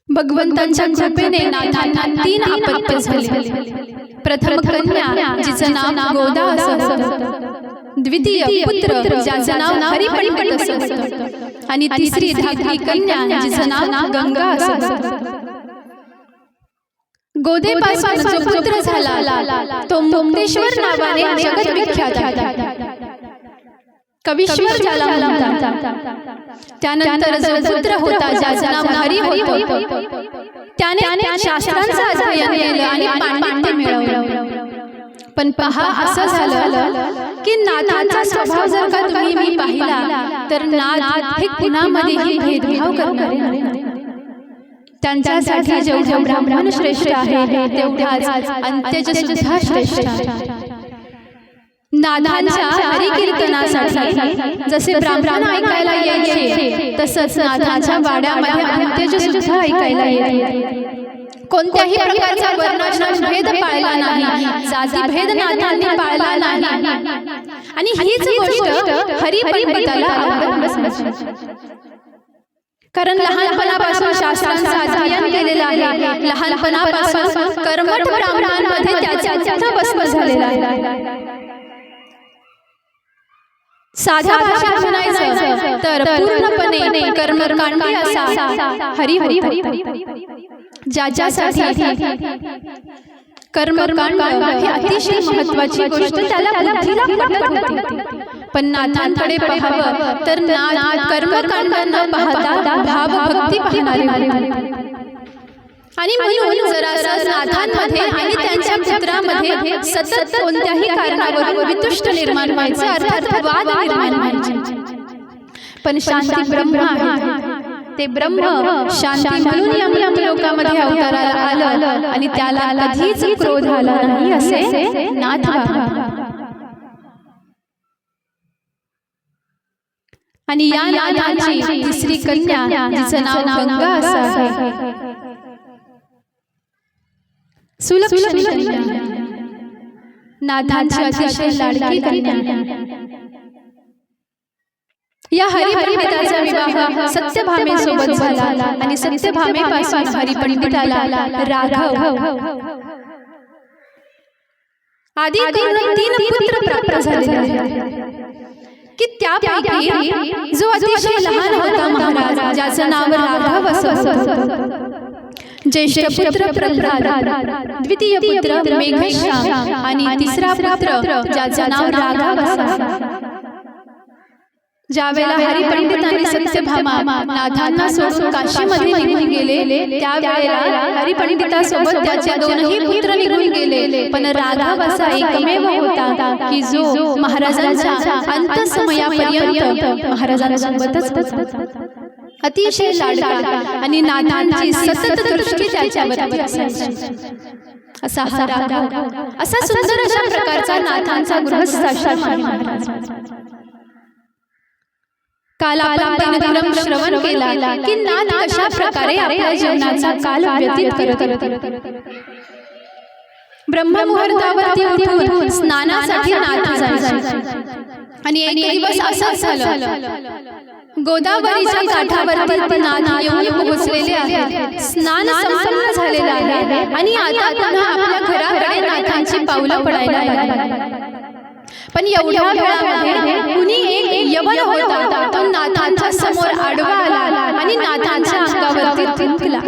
भगवंतांच्या कृपेने नाथांना 3 अपत्य झाले. प्रथम कन्या जिचं नाव गोदा असं होतं, द्वितीय पुत्र ज्याचं नाव हरिपंडित असं होतं, आणि तिसरी धाकटी कन्या जिचं नाव गंगा असं होतं. गोदेपासून जो पुत्र झाला तो मुक्तेश्वर नावाने जगत विख्यात आहे. कवीश्वर ज्याला म्हणतात. त्यानंतर जो पुत्र होता ज्याचं नाव हरी होतं, त्याने शास्त्रांचं अध्ययन केलं आणि पांडित्य मिळवलं. पण पहा, असं झालं की नाथांचा स्वभाव जर का तुम्ही पाहिला तर नाथ हे कुणामध्येही भेदभाव करणारे नाही. त्यांच्यासाठी जेवढा ब्राह्मण श्रेष्ठ आहे तेवढाच अंत्यज सुद्धा श्रेष्ठ आहे. नाथांच्या हरिकीर्तनासाठी जसे ब्राह्मण ऐकायला यायचे, तसंच नाथांच्या वाड्यामध्ये अंत्यज सुद्धा ऐकायला यायचे. कोणत्याही प्रकारचा वर्णाश्रम भेद पाळला नाही, जाती भेद नाथांनी पाळला नाही. आणि हीच गोष्ट हरिपंडिताला आवडत नसायची. कारण लहानपणापासून शास्त्रांचं अध्ययन केलेलं आहे, लहानपणापासून कर्मठ ब्राह्मणांमध्ये त्याचा बसव झालेला आहे. साध्या भाषेत म्हणायचं तर पूर्णपणे कर्मकांडी असा हरी ज्याच्यासाठी कर्मकांड ही अतिशय महत्त्वाची गोष्ट त्याला बुद्धीला पटत होती. पण नाथांकडे पाहावं तर नाथ कर्मकांड न पाहता भावभक्ती पाहणारे. आणि म्हणून जरासा नाथांमध्ये आणि त्यांच्या पुत्रामध्ये सतत कोणत्याही कारणावरून वितुष्ट निर्माण व्हायचे, अर्थात वाद निर्माण व्हायचे. पण शांती ब्रह्म आहे, ते ब्रह्म शांती म्हणून या लोकांमध्ये अवताराला आलं आणि त्याला कधीच क्रोध आला नाही असे नाथ वागले. आणि या नाथांची तिसरी कन्या जिचं नाव गंगा असं आहे, सुलक्षणी कन्या, नाथांची अतिशय लाडकी कन्या. या हरिपंडिताचा विवाह सत्यभामेसोबत झाला आणि सत्यभामेपासून हरिपंडिताला राघव आदी तीन पुत्र प्राप्त झाले की त्यापैकी जो अतिशय लहान होता महाराज, ज्याचं नाव राघव असं, ज्येष्ठ पुत्र प्रल्हाद, द्वितीय पुत्र मेघश्याम आणि तिसरा पुत्र ज्याचं नाव राघव असं. ज्यावेळेला हरिपंडितांनी सत्यभामा नाथांना सोडून काशीमध्ये निघून गेले, त्यावेळेला हरिपंडितासोबत त्याचे दोनही पुत्र निघून गेले, पण राघव असा एकमेव होता की जो महाराजांच्या अंतसमयापर्यंत महाराजांसोबतच होता. अतिशय लाडका आणि नाथांची सतत दृष्टी त्याच्यावर असायची. असा हा राघव, असा सुंदर अशा प्रकारचा नाथांचा गृहस्थाश्रम आहे महाराज. काल आपण दिनक्रम श्रवण केला की नाथ कशा प्रकारे आपल्या जीवनाचा काल व्यतीत करत. ब्रह्ममुहूर्तावरती उठून स्नानासाठी नाथ जायचे आणि एक दिवस असंच झालं. गोदावरीच्या काठावरती नाथ येऊन पोहोचलेले आहेत. स्नान संपन्न झालेलं आहे आणि आता पुन्हा आपल्या घराकडे नाथांची पावलं पडायला लागली. पण एवढ्या वेळामध्ये कुणी एक यवन होता, तो नाथांच्या समोर आडवा आला आणि नाथांच्या अंगावरती थुंकला.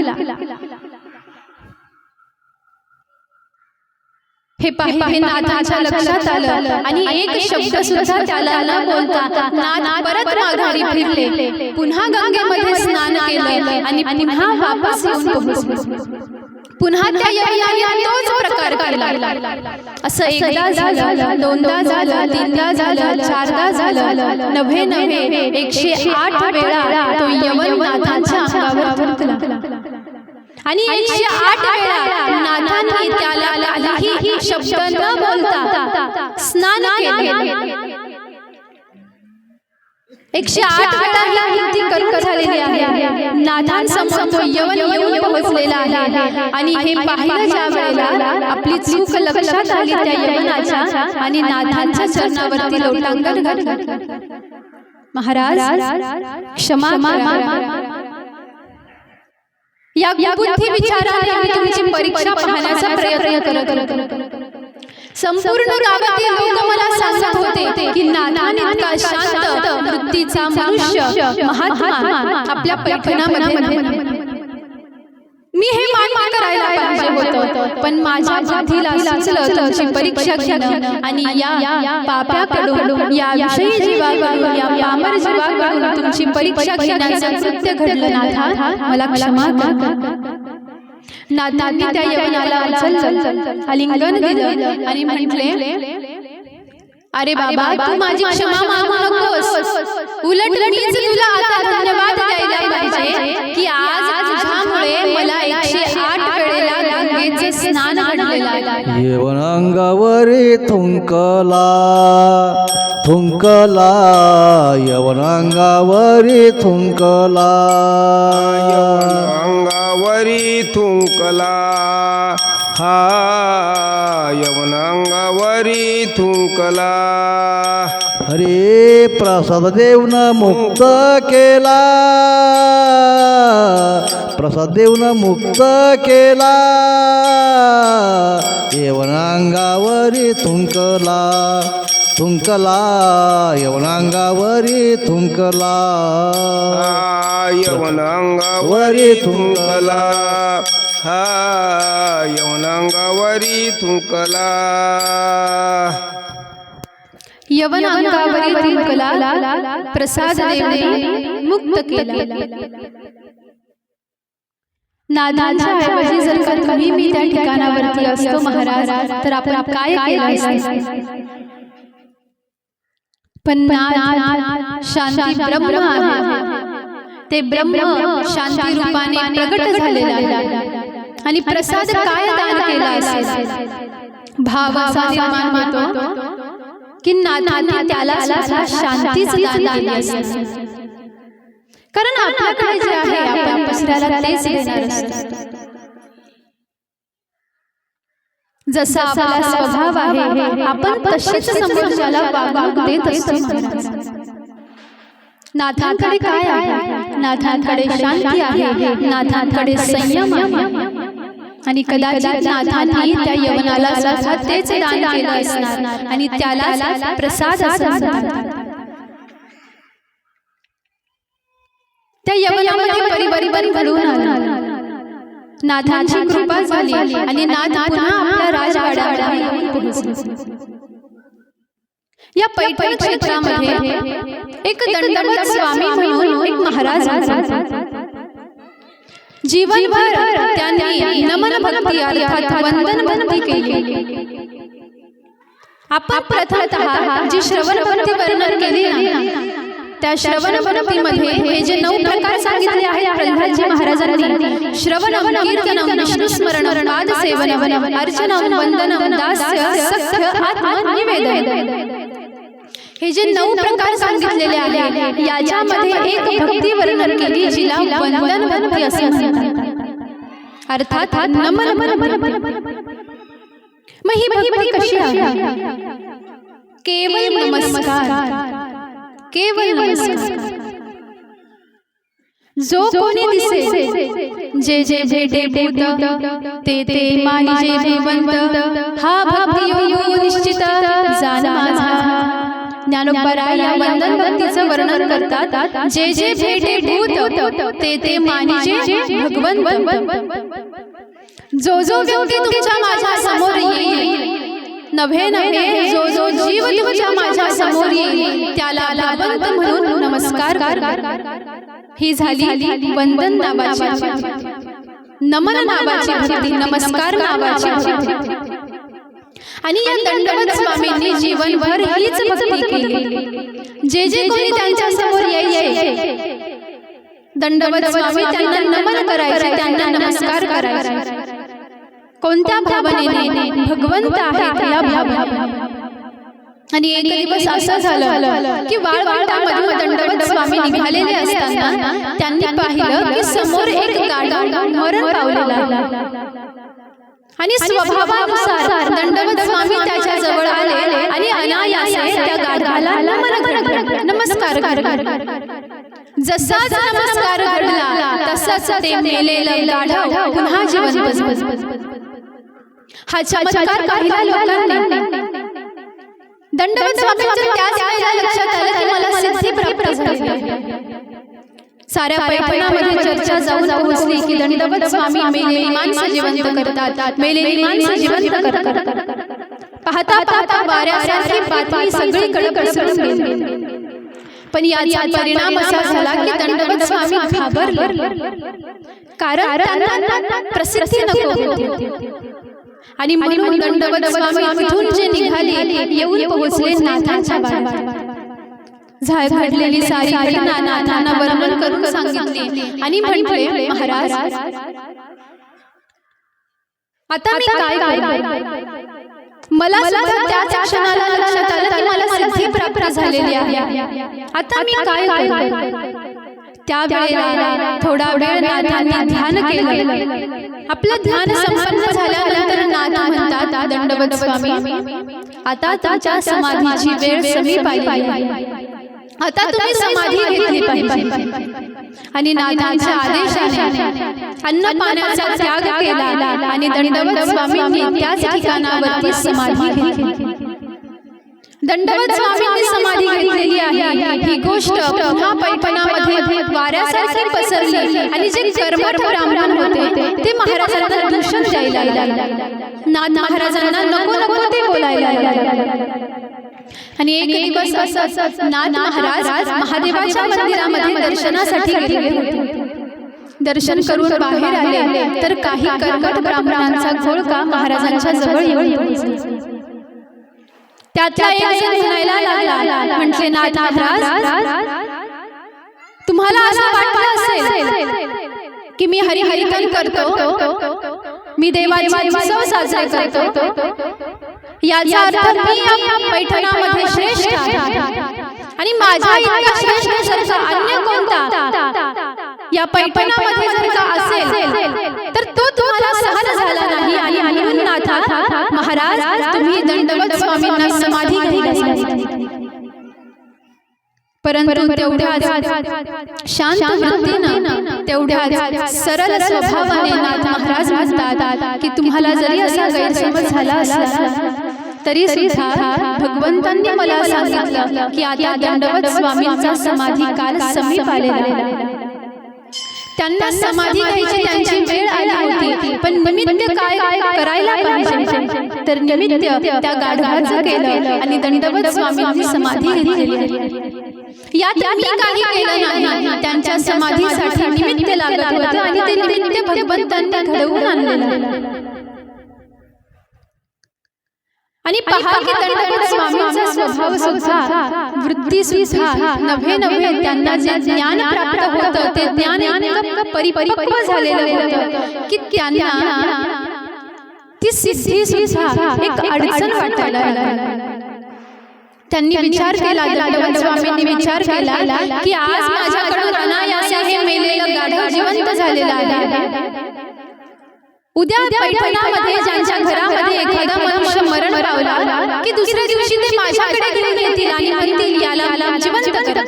हे पाहिले नाथांच्या लक्षात आलं आणि एक शब्द सुद्धा त्याला न बोलता नाथ परत माघारी फिरले, पुन्हा गंगेमध्ये स्नान केलं आणि पुन्हा वापस येऊन पोहोचले. पुन्हा त्या यवनाने तोच प्रकार केला. असं एकदा झालं, दोनदा झालं, तीनदा झालं, चारदा झालं, नव्हे 108 वेळा तो यवन नाथांच्या अंगावर थुंकला आणि 108 वेळा नाथांनी त्याला काहीही शब्द न बोलता स्नान केले. 108 वेळा ही ती करून झालेली आहे. नाथांसमोर तो यवन येऊन पोहोचलेला आहे आणि हे पाहिलं ज्या वेळेला आपली चूक लक्षात आली त्या यवनाच्या आणि नाथांच्या चरणावरती लोटांगण घातलं. महाराज क्षमा करा. या बुद्धी विचाराने मी तुमची परीक्षा पाहण्याचा प्रयत्न करत. संपूर्ण गावातील लोक मला सांगत होते की नाथांइतका शांत वृत्तीचा मनुष्य महात्मा आपल्या पैठणामध्ये. मी हे मान्य करायला पाहिजे होतं, पण माझ्या बुद्धीला सुचलं तुमची परीक्षा घेणं आणि या पाप्याकडून, या विषयी जीवाकडून, या पामर जीवाकडून तुमची परीक्षा घेण्याचं कृत्य घडलं. नाथा मला क्षमा करा. नाथांनी त्या यवनाला उचललं, आलिंगन दिलं आणि म्हटले, अरे बाबा, तू माझी क्षमा मागू नकोस, उलट मीच तुला आता धन्यवाद द्यायला पाहिजे की आज तुझ्यामुळे मला 108 वेळेला गंगेचे स्नान घडलेलं आहे. यवन अंगावरी थुंकला थुंकला, यवन अंगावरी थुंकला, अंगावरी थुंकला, हा यवन अंगावरी थुंकला. हरे प्रसाद देऊन मुक्त केला, प्रसाद देऊन मुक्त केला, यवन अंगावरी थुंकला थुंकला, यवन अंगावरी थुंकला, यवन अंगावरी थुंकला, हा यवन अंगावरी थुंकला. यवन अंगावरी थुंकला, प्रसाद देऊन मुक्त केला. नाथांच्या ऐवजी जर का तुम्ही मी त्या ठिकाणावरती असतो महाराज, तर आपण काय केलं असतं? पण नाथ शांती ब्रह्म आहे. ते ब्रह्म शांती रूपाने प्रगट झालेला आहे आणि प्रसाद काय दान केला असेल? भाव असा निर्माण होतो की नाथांनी त्याला शांतीच दान दिली असेल. कारण आपल्याकडे जे आहे आपण दुसऱ्याला तेच देणार असतो. जसा आपला स्वभाव आहे आपण तशीच समोरच्याला वागणूक देत असतो. नाथांकडे काय आहे? नाथांकडे शांती आहे, नाथांकडे संयम आहे. आणि कदाचित नाथांनी त्या यवनाला सुद्धा तेच दान केलं असणार आणि त्याला प्रसाद असणार. त्या यवनामध्ये परिवर्तन घडून आलं. नाथांची कृपा झाली आणि नाथ पुन्हा आपल्या राजवाड्यावर येऊन पोहोचले. या पैठण क्षेत्रामध्ये एक दंडवत स्वामी म्हणून एक महाराज होते. जीवनभर त्यांनी नमन भक्ती अर्थात वंदन भक्ती केली. आपण प्रथमतः जी श्रवण भक्ती वर्णन केली ना, त्या श्रवण भक्तीमध्ये हे जे 9 प्रकार सांगितले आहेत प्रल्हादजी महाराजांनी, श्रवणम, कीर्तनम, विष्णुस्मरणम, पादसेवनम, अर्चनम, वंदनम, दास्य, सख्य, आत्मनिवेदन, हे जे 9 प्रकार सांगितलेले आहेत याच्यामध्ये एक भक्ती वर्णन केली जिला वंदन भक्ती असे म्हणतात, अर्थात नमन भक्ती. मग ही भक्ती कशी आहे? केवळ नमस्कार, केवळ नमस्कार. जो कोणी दिसे, जे जे भेटे भूत, ते ते मानिजे भगवंत, हा भक्ती योग निश्चित जाण माझा. ज्ञानोबराय या वंदन भक्तीचं वर्णन करतात. जे जे भेटे भूत, ते ते मानिजे भगवंत. जो जो व्यक्ती तुमच्या माझ्या समोर येईल, नव्हे नव्हे जो जो जीव तुमच्या माझ्या समोर येईल त्याला भगवंत म्हणून नमस्कार कर. ही झाली वंदन नावाची, नमन नावाची भक्ती, नमस्कार नावाची भक्ती. आणि या दंडवत स्वामींनी जीवनभर हीच भक्ती केली. जे जे कोणी त्यांच्या समोर यायचे, दंडवत स्वामी त्यांना नमन करायचे, त्यांना नमस्कार करायचे. कोणत्या भावनेने? भगवंत आहेत या भावनेने. आणि एक दिवस असं झालं की वाळवंटामधून दंडवत स्वामी निघालेले असताना त्यांनी पाहिलं की समोर एक गाढव मरण पावलेला. आणि स्वभावानुसार दंडवत स्वामी त्याच्या जवळ आले आणि अनायासे त्या गाढवाला नमस्कार घडला. जसाच नमस्कार घडला तसाच ते मेलेलं गाढव पुन्हा जिवंत झालं. हा चमत्कार पाहिला लोकांनी. दंडवत स्वामींच्या त्याच वेळेला लक्षात आलं की मला सिद्धी प्राप्त झाली आहे. साऱ्या पैठणामध्ये चर्चा जाऊन पोहोचली की दंडवत स्वामी मेलेली माणसं जिवंत करतात, मेलेली माणसं जिवंत करतात. पाहता पाहता वाऱ्यासारखी बातमी सगळीकडे पसरून गेली. पण याचा परिणाम असा झाला की दंडवत स्वामी घाबरले, कारण त्यांना प्रसिद्धी नको होती. आणि म्हणून दंडवत स्वामी तिथून जे निघाले येऊन पोहोचले नाथांच्या वाड्यात. घडलेली सारी घटना नाथांना वर्णन करून सांगितली आणि म्हटले, महाराज आता मी काय करू? मला त्याच क्षणाला लक्षात आलं की मला सिद्धी प्राप्त झालेली आहे. आता मी काय करू? त्यावेळेला थोडा वेळ नाथांनी ध्यान केलं. आपलं ध्यान संपन्न झाल्यानंतर नाथ म्हणतात, दंडवत स्वामी आता तुमच्या समाधीची वेळ समीप आली आहे. आता तुम्ही समाधी घेतली पाहिजे. आणि नाथांच्या आदेशाने अन्न पाण्याचा त्याग केला आणि दंडवत स्वामींनी त्याच ठिकाणावरती समाधी घेतली. दंडवत स्वामींनी समाधी घेतलेली आहे ही गोष्ट पुन्हा पैठणामध्ये वाऱ्यासारखी पसरली. आणि जे कर्मठ ब्राह्मण होते ते महाराजांना दूषण द्यायला लागले. नाथ महाराजांना नको नको ते बोलायला लागले. आणि एक दिवस असंच नाथ महाराज महादेवाच्या मंदिरामध्ये दर्शनासाठी गेले होते. दर्शन करून बाहेर आले तर काही कर्मठ ब्राह्मणांचा घोळका महाराजांच्या जवळ येऊन पोहोचला. त्यातला एक जण म्हणायला लागला, म्हटले, नाथ महाराज तुम्हाला असं वाटलं असेल की मी हरिहरितन करतो, मी देवाचे उत्सव साजरे करतो, याचा अर्थ मी या पैठणामध्ये श्रेष्ठ आहे आणि माझ्या इतका श्रेष्ठ सारखा अन्य कोणता या पैठणामध्ये जर का असेल तर तो तुम्हाला सहन झाला नाही. आणि म्हणून नाथा महाराज तुम्ही दंडवत स्वामींना समाधी घ्यायला. परंतु तेवढ्याच शांत वृत्तीनं तेवढ्याच सरळ स्वभावाने नाथ महाराज म्हणतात की तुम्हाला जरी असा गैरसमज झाला असला तरी सुद्धा भगवंतांनी मला सांगितलं की आता दंडवत स्वामींचा समाधी काल समीप आलेला आहे. त्यांना समाधी घ्यायची त्यांची वेळ आली होती, पण निमित्त काय करायला पाहिजे तर निमित्त त्या गाढवाचं केलं आणि दंडवत स्वामींनी समाधी घेतली. यात मी काही केलं नाही, त्यांच्या समाधीसाठी निमित्त लागत होतं आणि ते निमित्त भगवंतांनी घडवून आणलेलं. आणि पहा की दंडवत स्वामींचा स्वभाव सुद्धा वृत्ती सुद्धा नव्हे त्यांना जे ज्ञान प्राप्त होतं ते ज्ञान इतकं परिपक्व झालेलं होतं की त्यांना ती सिद्धी सुद्धा एक अडचण वाटायला लागली. त्यांनी विचार केला, दंडवत स्वामींनी विचार केला की आज माझ्याकडून अनायासे हे मेलेलं गाढव जिवंत झालेलं आहे. उद्या पैठणामध्ये ज्यांच्या घरामध्ये एखादा मनुष्य मरण पावला की दुसऱ्या दिवशी ते माझ्याकडे घेऊन येतील आणि म्हणतील याला जिवंत करा.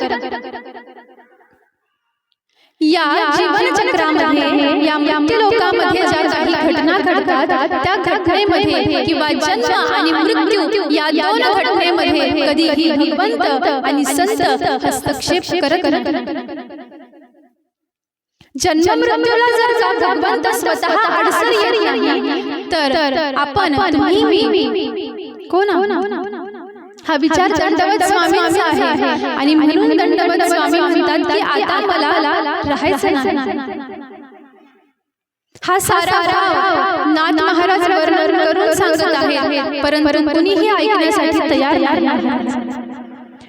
या जीवन चक्रामध्ये या मृत्यू लोकांमध्ये ज्या काही घटना घडतात त्या घटनेमध्ये किंवा जन्म आणि मृत्यू या दोन घटनेमध्ये कधीही भगवंत आणि संत हस्तक्षेप करत जन्म मृत्यूला जर भगवंत स्वतः अडसर येत नाही तर आपण तुम्ही कोण हा विचार दंडवत स्वामींचा आहे. आणि म्हणून दंडवत स्वामी म्हणतात की आता मला राहायचं नाही. हा सारा भाव नाथ महाराज वर्णन करून सांगत आहेत, परंतु कुणीही ऐकण्यासाठी तयार नाही.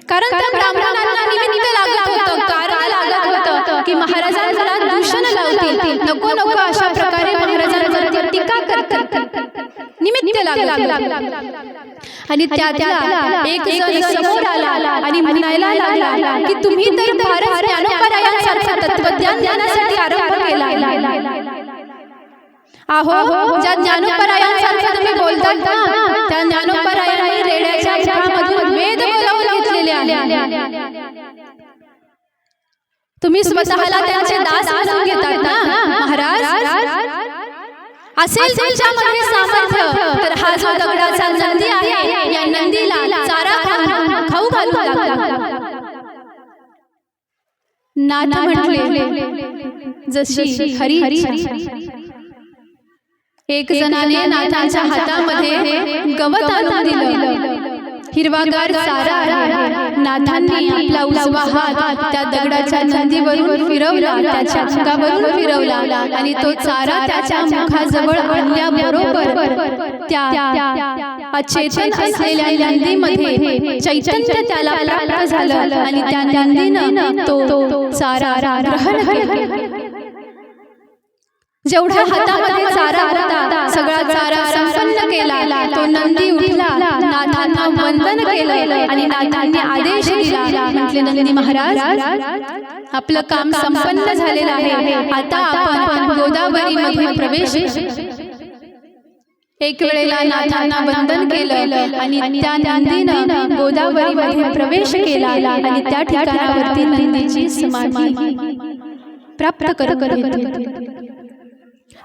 कारण त्या ब्राह्मणांना निमित्त लागत होतं, कारण लागत होतं की महाराजांना दूषण लावतील, नको अशा प्रकारे महाराजांवर टीका करतात. निमित्त लागलं आणि त्यातला एक जण समोर आला आणि म्हणायला लागला की तुम्ही तर भारत ज्ञानोबरायांसारखा तत्वज्ञान ज्ञानासाठी आरंभ केला. अहो, ज्या ज्ञानोबरायांसारखं तुम्ही बोलतात ना त्या ज्ञानोबरायांनी रेड्याच्या मुखामधून वेद बोलावून घेतलेले आहे. तुम्ही स्वतःला त्यांचे दास म्हणून घेतात ना महाराज. असेल तुमच्यामध्ये सामर्थ्य तर हा जो दगडाचा नंदी आहे या नंदीला चारा खाऊ घालू लागला. नाथ म्हटले जशी हरी एक जणाने नाथांच्या हातामध्ये गवत आणून दिलं. हिरवागार चारा आहे. नाथांनी आपला उजवा हात त्या दगडाच्या नंदीवरून फिरवला, त्याच्या मुखावरून फिरवला आणि तो चारा त्याच्या मुखाजवळ आणल्याबरोबर त्या अचेतन असलेल्या नंदीमध्ये चैतन्य त्याला प्राप्त झालं आणि त्या नंदीनं तो चारा ग्रहण केला. जेवढा हातामध्ये चारा होता सगळा चारा संपन्न केला. तो नंदी उठला, नाथांना वंदन केलं आणि नाथांनी आदेश दिला, म्हटले नंदी महाराज आपलं काम संपन्न झालेलं आहे, आता आपण गोदावरीमध्ये प्रवेश. एक वेळेला नाथांना वंदन केलं आणि त्या नंदीनं गोदावरीमध्ये प्रवेश केला आणि त्या ठिकाणावरती नंदीची समाधी प्राप्त करत.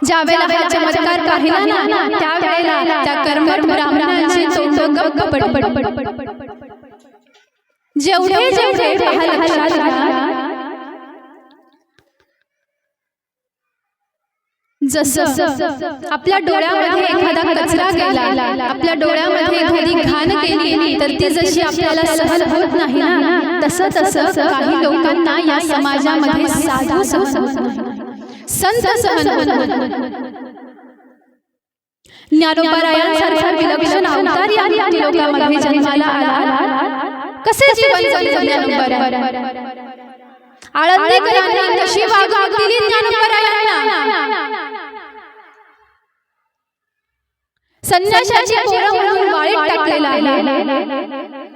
ज्या वेळेला हा चमत्कार पाहिला ना त्यावेळेला त्या कर्मठ ब्राह्मणांचे तोंड गप्प पडपड. जेवढे लक्षात घ्या जसं आपल्या डोळ्यामध्ये एखादा कचरा गेला, आपल्या डोळ्यामध्ये एखादी घाण केली तर ती जशी आपल्याला सहन होत नाही ना तसं काही लोकांना या समाजामध्ये साधू सहन होत नाही, संत सहन होत नाही. ज्ञानोबरायांसारखा विलक्षण अवतार या लोकांमध्ये जन्माला आला. कसे जीवन जगले ज्ञानोबराय? आळंदीकरांनी कशी वागणूक दिली ज्ञानोबरायांना? संन्याशाची पोरं म्हणून वाळीत टाकलेला आहे.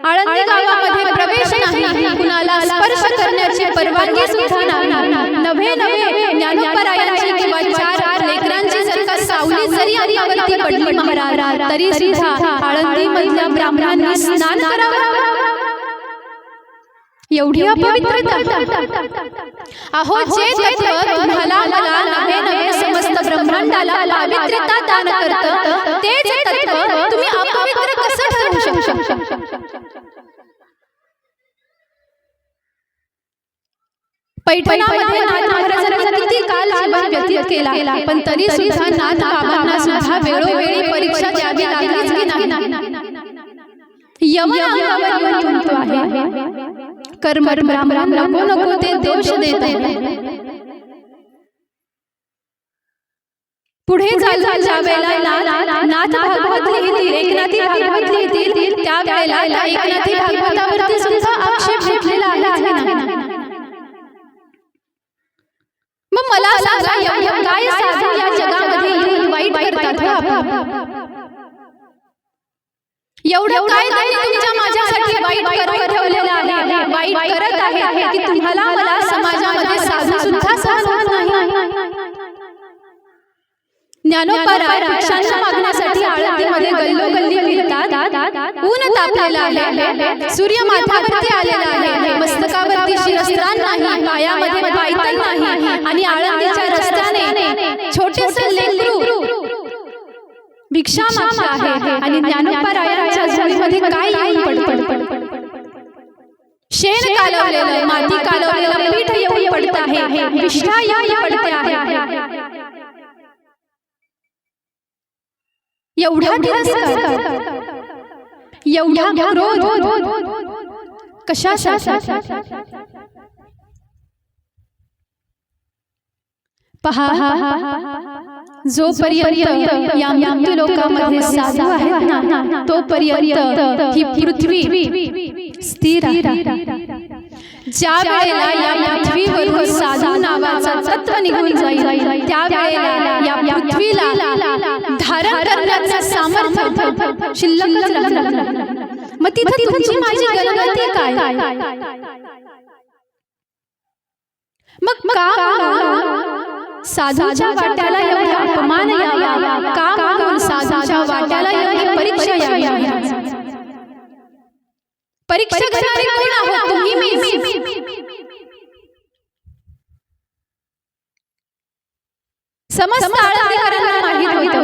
आळंदी गावामध्ये प्रवेश नाही, कुणाला स्पर्श करण्याची परवानगी सुद्धा नाही. नवे ज्ञानोबरायांची किंवा चार लेकरांची जर का सावली जरी अंगावरती पडली महाराज तरी सुद्धा आळंदी मधल्या ब्राह्मणांनी स्नान करावं. एवढी अपवित्रता? अहो जे तत्व तुम्हाला मला नवे नवे समस्त ब्रह्मांडाला पावित्र्यता दान करतं, तेच तत्व तुम्ही अपवित्र कसं ठरवू शकता? पैठणामध्ये नाथ महाराजांनी किती काल जीवन व्यतीत केला, पण तरी सुद्धा नाथ बाबांना सुद्धा वेळोवेळी परीक्षा द्यावी लागलीच की नाही? यमन अंगावर येऊन तुमतो आहे, कर्म ब्राह्मण नको नको ते दोष देत आहे. पुढे चालून ज्या वेळेला नाथ भागवत लिहितील, एकनाथी भागवत लिहितील, त्या वेळेला त्या एकनाथी भागवतावरती सुद्धा आक्षेप घेतलेला आहे. मग मला सांगा, एवढं काय साधू या जगामध्ये येऊन वाईट करतात? एवढं काय त्यांनी तुमच्या माझ्यासाठी वाईट करून ठेवलेलं आहे, वाईट करत आहे की तुम्हाला मला समाजामध्ये साधू सुद्धा साधत नाही. ज्ञानोबा भिक्षांच्या मागण्यासाठी आळंदीमध्ये गल्लोगल्ली फिरतात. ऊन तापलेलं आहे, सूर्य माथ्यावरती आलेला आहे, मस्तकावरती शिरस्त्राण नाही, पायामध्ये पायतन नाही, आणि आळंदीच्या रस्त्याने छोटेसे लेकरू भिक्षा मागत आहे. आणि ज्ञानोबा रायांच्या झोळीमध्ये काय येऊन पडतं? शेण कालवलेलं, माती कालवलेलं पीठ येऊन पडत आहे, विष्ठा येऊन पडते आहे. एवढा तिरस्कार, एवढा क्रोध कशासाठी? पहा, जोपर्यंत या मृत्यू लोकामध्ये साधू आहेत ना, तोपर्यंत ही पृथ्वी स्थिर आहे. ज्या वेळेला या पृथ्वीवरून साधू नावाचं तत्व निघून जाईल, त्या वेळेला या पृथ्वीला धारण करण्याचं सामर्थ्य शिल्लकच राहणार. मग तिथे तुमची माझी गलती काय? मग का साधूच्या वाट्याला एवढा अपमान यावा? का म्हणून साधूच्या वाट्याला एवढी परीक्षा यावी? परीक्षा घेणारे कोण आहोत? तुम्ही, मी. समस्त आळंदीकरांना माहित होतं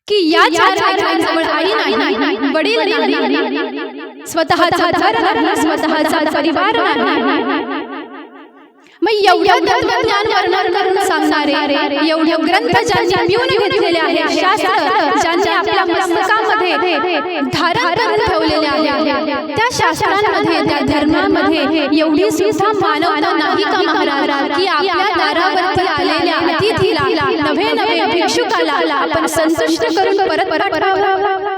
की या चार लेकरांजवळ आई नाही, वडील नाही, स्वतःचा घर नाही, स्वतःचा परिवार नाही. मग एवढं तत्वज्ञान वर्णन करून सांगणारे, एवढे ग्रंथ ज्यांनी मिळून घेतलेले आहेत, शास्त्र ज्यांनी आपल्या पुस्तकामध्ये धारण करून ठेवलेले आहेत, त्या शास्त्रांमध्ये, त्या धर्मामध्ये एवढी सुद्धा मानवता नाही का महाराज, की आपल्या दारावरती आलेल्या अतिथीला, नवे नवे भिक्षुकाला आपण संतुष्ट करून परत पाठवावं?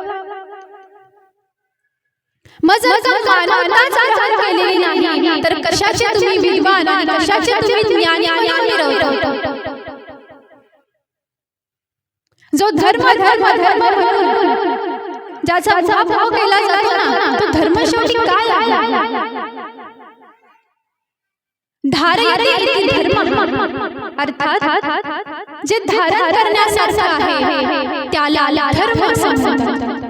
मग जर मानवताच ग्रहण केलेली नाही, तर कशाचे तुम्ही विद्वान आणि कशाचे तुम्ही ज्ञानी मिरवता? जो धर्म ज्याचा भाव केला जातो ना, तो धर्म शेवटी काय आहे? धारयति धर्म, अर्थात जे धारण करण्यासारखं आहे त्याला धर्म म्हणतात.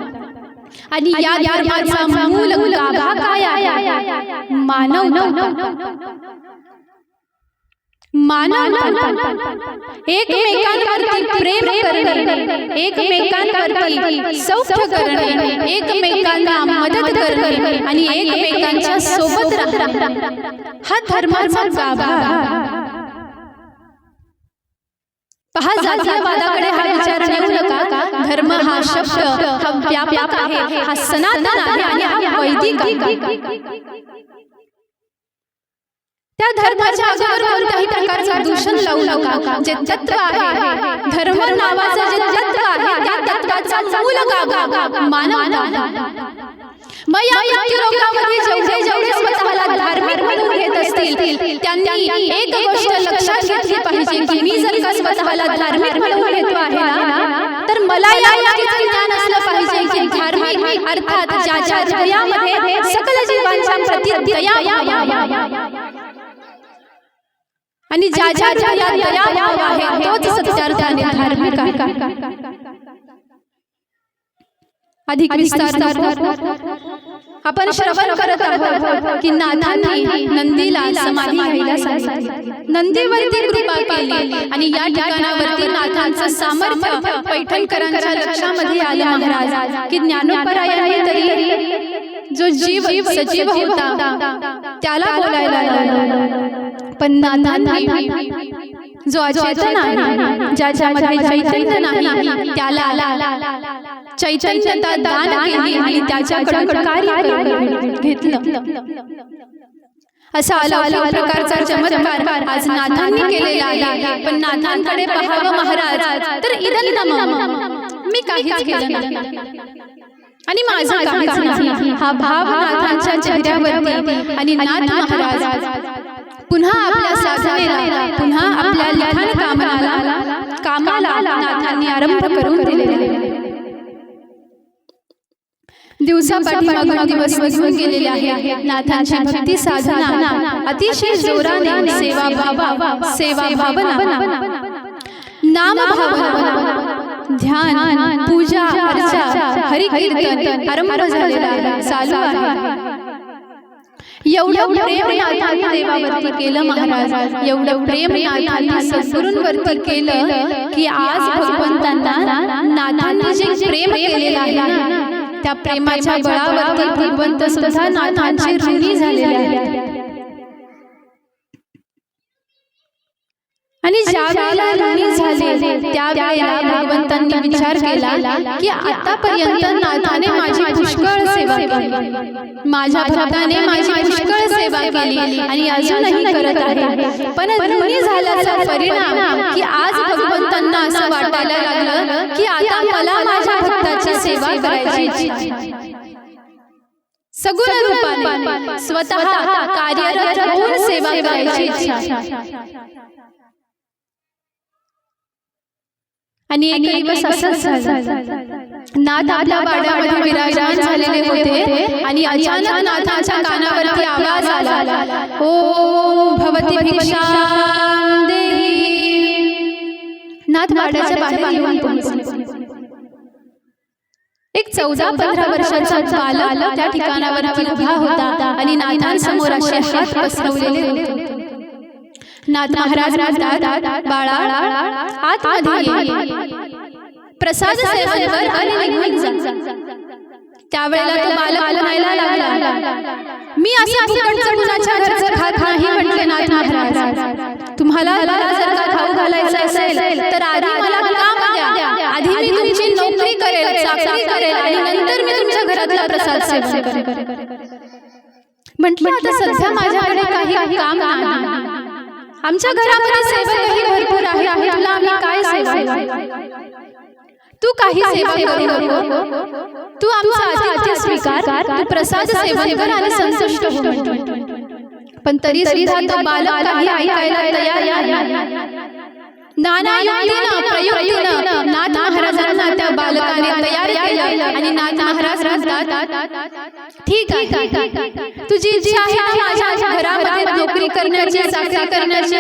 आणि या धर्माचा मूल गाभा काय आहे? मानवता. एकमेकांवरती प्रेम करणे, एकमेकांवरती सौख्य करणे, एकमेकांना मदत करणे आणि एकमेकांच्या सोबत राहणे, हा धर्माचा गाभा. पहा, जातीयवादाकडे हा विचार नेऊ नका. धर्म हा शब्द हा व्यापक आहे, हा सनातन आहे आणि हा वैदिक आहे. त्या धर्माच्या अगोदर कोणत्याही प्रकारचं दूषण लावू नका. जे तत्व आहे, धर्म नावाचं जे तत्व आहे, त्या तत्वाचा मूल गाभा मानवता. मग या मृत्यू लोकांमध्ये जेवढे जेवढे स्वतःला धार्मिक म्हणून घेत असतील, त्यांनी एक गोष्ट लक्षात घेतली पाहिजे की मी जर का स्वतःला धार्मिक म्हणून घेतो आहे ना, तर मला या गोष्टीचं ज्ञान असलं पाहिजे की धार्मिक अर्थात ज्याच्या हृदयामध्ये सकल जीवांच्या प्रति दया आणि ज्याच्या हृदयात दयाभाव आहे, तोच सत्यार्थाने धार्मिक आहे. अधिक विस्तार आपण श्रवण करत आहोत की नाथांनी नंदीला समाधी घ्यायला सांगितली, नंदीवरती कृपा केली आणि या ठिकाणावरती नाथांचं सामर्थ्य पैठणकरांच्या लक्षामध्ये आलं महाराज की ज्ञानोपरायांनी तरी जो जीव सजीव होता त्याला बोलायला लागला, पण नाथांनी जो अचेतन आहे, ज्याच्यामध्ये चैतन्य नाही, त्याला चैतन्यता दान केली आणि त्याच्याकडून कार्य करून घेतलं. असा अलौकिक प्रकारचा चमत्कार आज नाथांनी केलेला आहे. पण नाथांकडे पाहावं महाराज तर इदं मी काहीच केलं नाही आणि माझं काहीच नाही, हा भाव नाथांच्या चेहऱ्यावरती. आणि नाथ महाराज पुन्हा आपल्या साधनेला, पुन्हा आपल्या लिखाण कामाला नाथांनी आरंभ करून दिलेला. दिवसापाठीमागून दिवस निघून गेलेले आहे. नाथांची भक्ती साधना अतिशय जोराने, सेवा भावना, नाम भावना, ध्यान, पूजा अर्चा, हरि कीर्तन आरंभ झालेला आहे, चालू आहे. एवढं प्रेम नाथांनी देवावरती केलं महाराज, एवढं प्रेम नाथांनी सद्गुरूंवरती केलं की आज भगवंतांना नाथांनी जे प्रेम केलेलं आहे ना, त्या प्रेमाच्या बळावरती भगवंत सुद्धा नाथांचे ऋणी झालेले आहेत. आणि ज्या वेळेला ऋणी झाले त्यावेळेला भगवंतांनी विचार केला की आतापर्यंत नाथाने माझी पुष्कळ सेवा केली, माझ्या भक्ताने माझी पुष्कळ सेवा केली आणि अजूनही करत आहे, पण ऋणी झाल्याचा परिणाम की आज भगवंतांना असं वाटायला लागलं की आता मला माझ्या भक्ताची सेवा करायची, सगुण रूपाने स्वतः कार्यरत होऊन सेवा करायची इच्छा. आणि एक दिवस असंच झालं, नाथ आपल्या वाड्यामध्ये विराजमान झालेले होते आणि अचानक नाथांच्या कानावरती आवाज आला, ओ भवती भिक्षां देहि. नाथ वाड्याच्या बाहेर येऊन पोहोचले. एक 14-15 वर्षाचा बालक त्या ठिकाणावरती उभा होता आणि नाथांसमोर असे हात पसरवलेले होते. नाथ महाराज म्हणतात, बाळा आतमध्ये ये, प्रसाद सेवन कर आणि निघून जा. त्यावेळेला तो बालक म्हणायला लागला, मी असं फुकटचं कुणाच्या घरचं खात नाही म्हटले नाथ महाराज. तुम्हाला जर का खाऊ घालायचं असेल तर आधी मला काम द्या, आधी मी तुमची नोकरी करेल, चाकरी करेल आणि नंतर मी तुमच्या घरातला प्रसाद सेवन करेल. म्हटलं आता सध्या माझ्याकडे काही काम नाही, आमच्या घरामध्ये सेवकही भरपूर आहे, तुला आम्ही काय सेवा, तू काही सेवा करू नको, तू आमचा आतिथ्य स्वीकार, तू प्रसाद सेवन कर आणि संतुष्ट हो. पण तरी सुद्धा तो बालक काही ऐकायला तयार नाही. नाना युक्तीनं प्रयुक्तीनं नाथ महाराजांना त्या बालकाने तयार केलं आणि नाथ महाराज म्हणतात, ठीक आहे, तुझी इच्छा आहे माझ्या घरामध्ये नोकरी करण्याची, चाकरी करण्याची,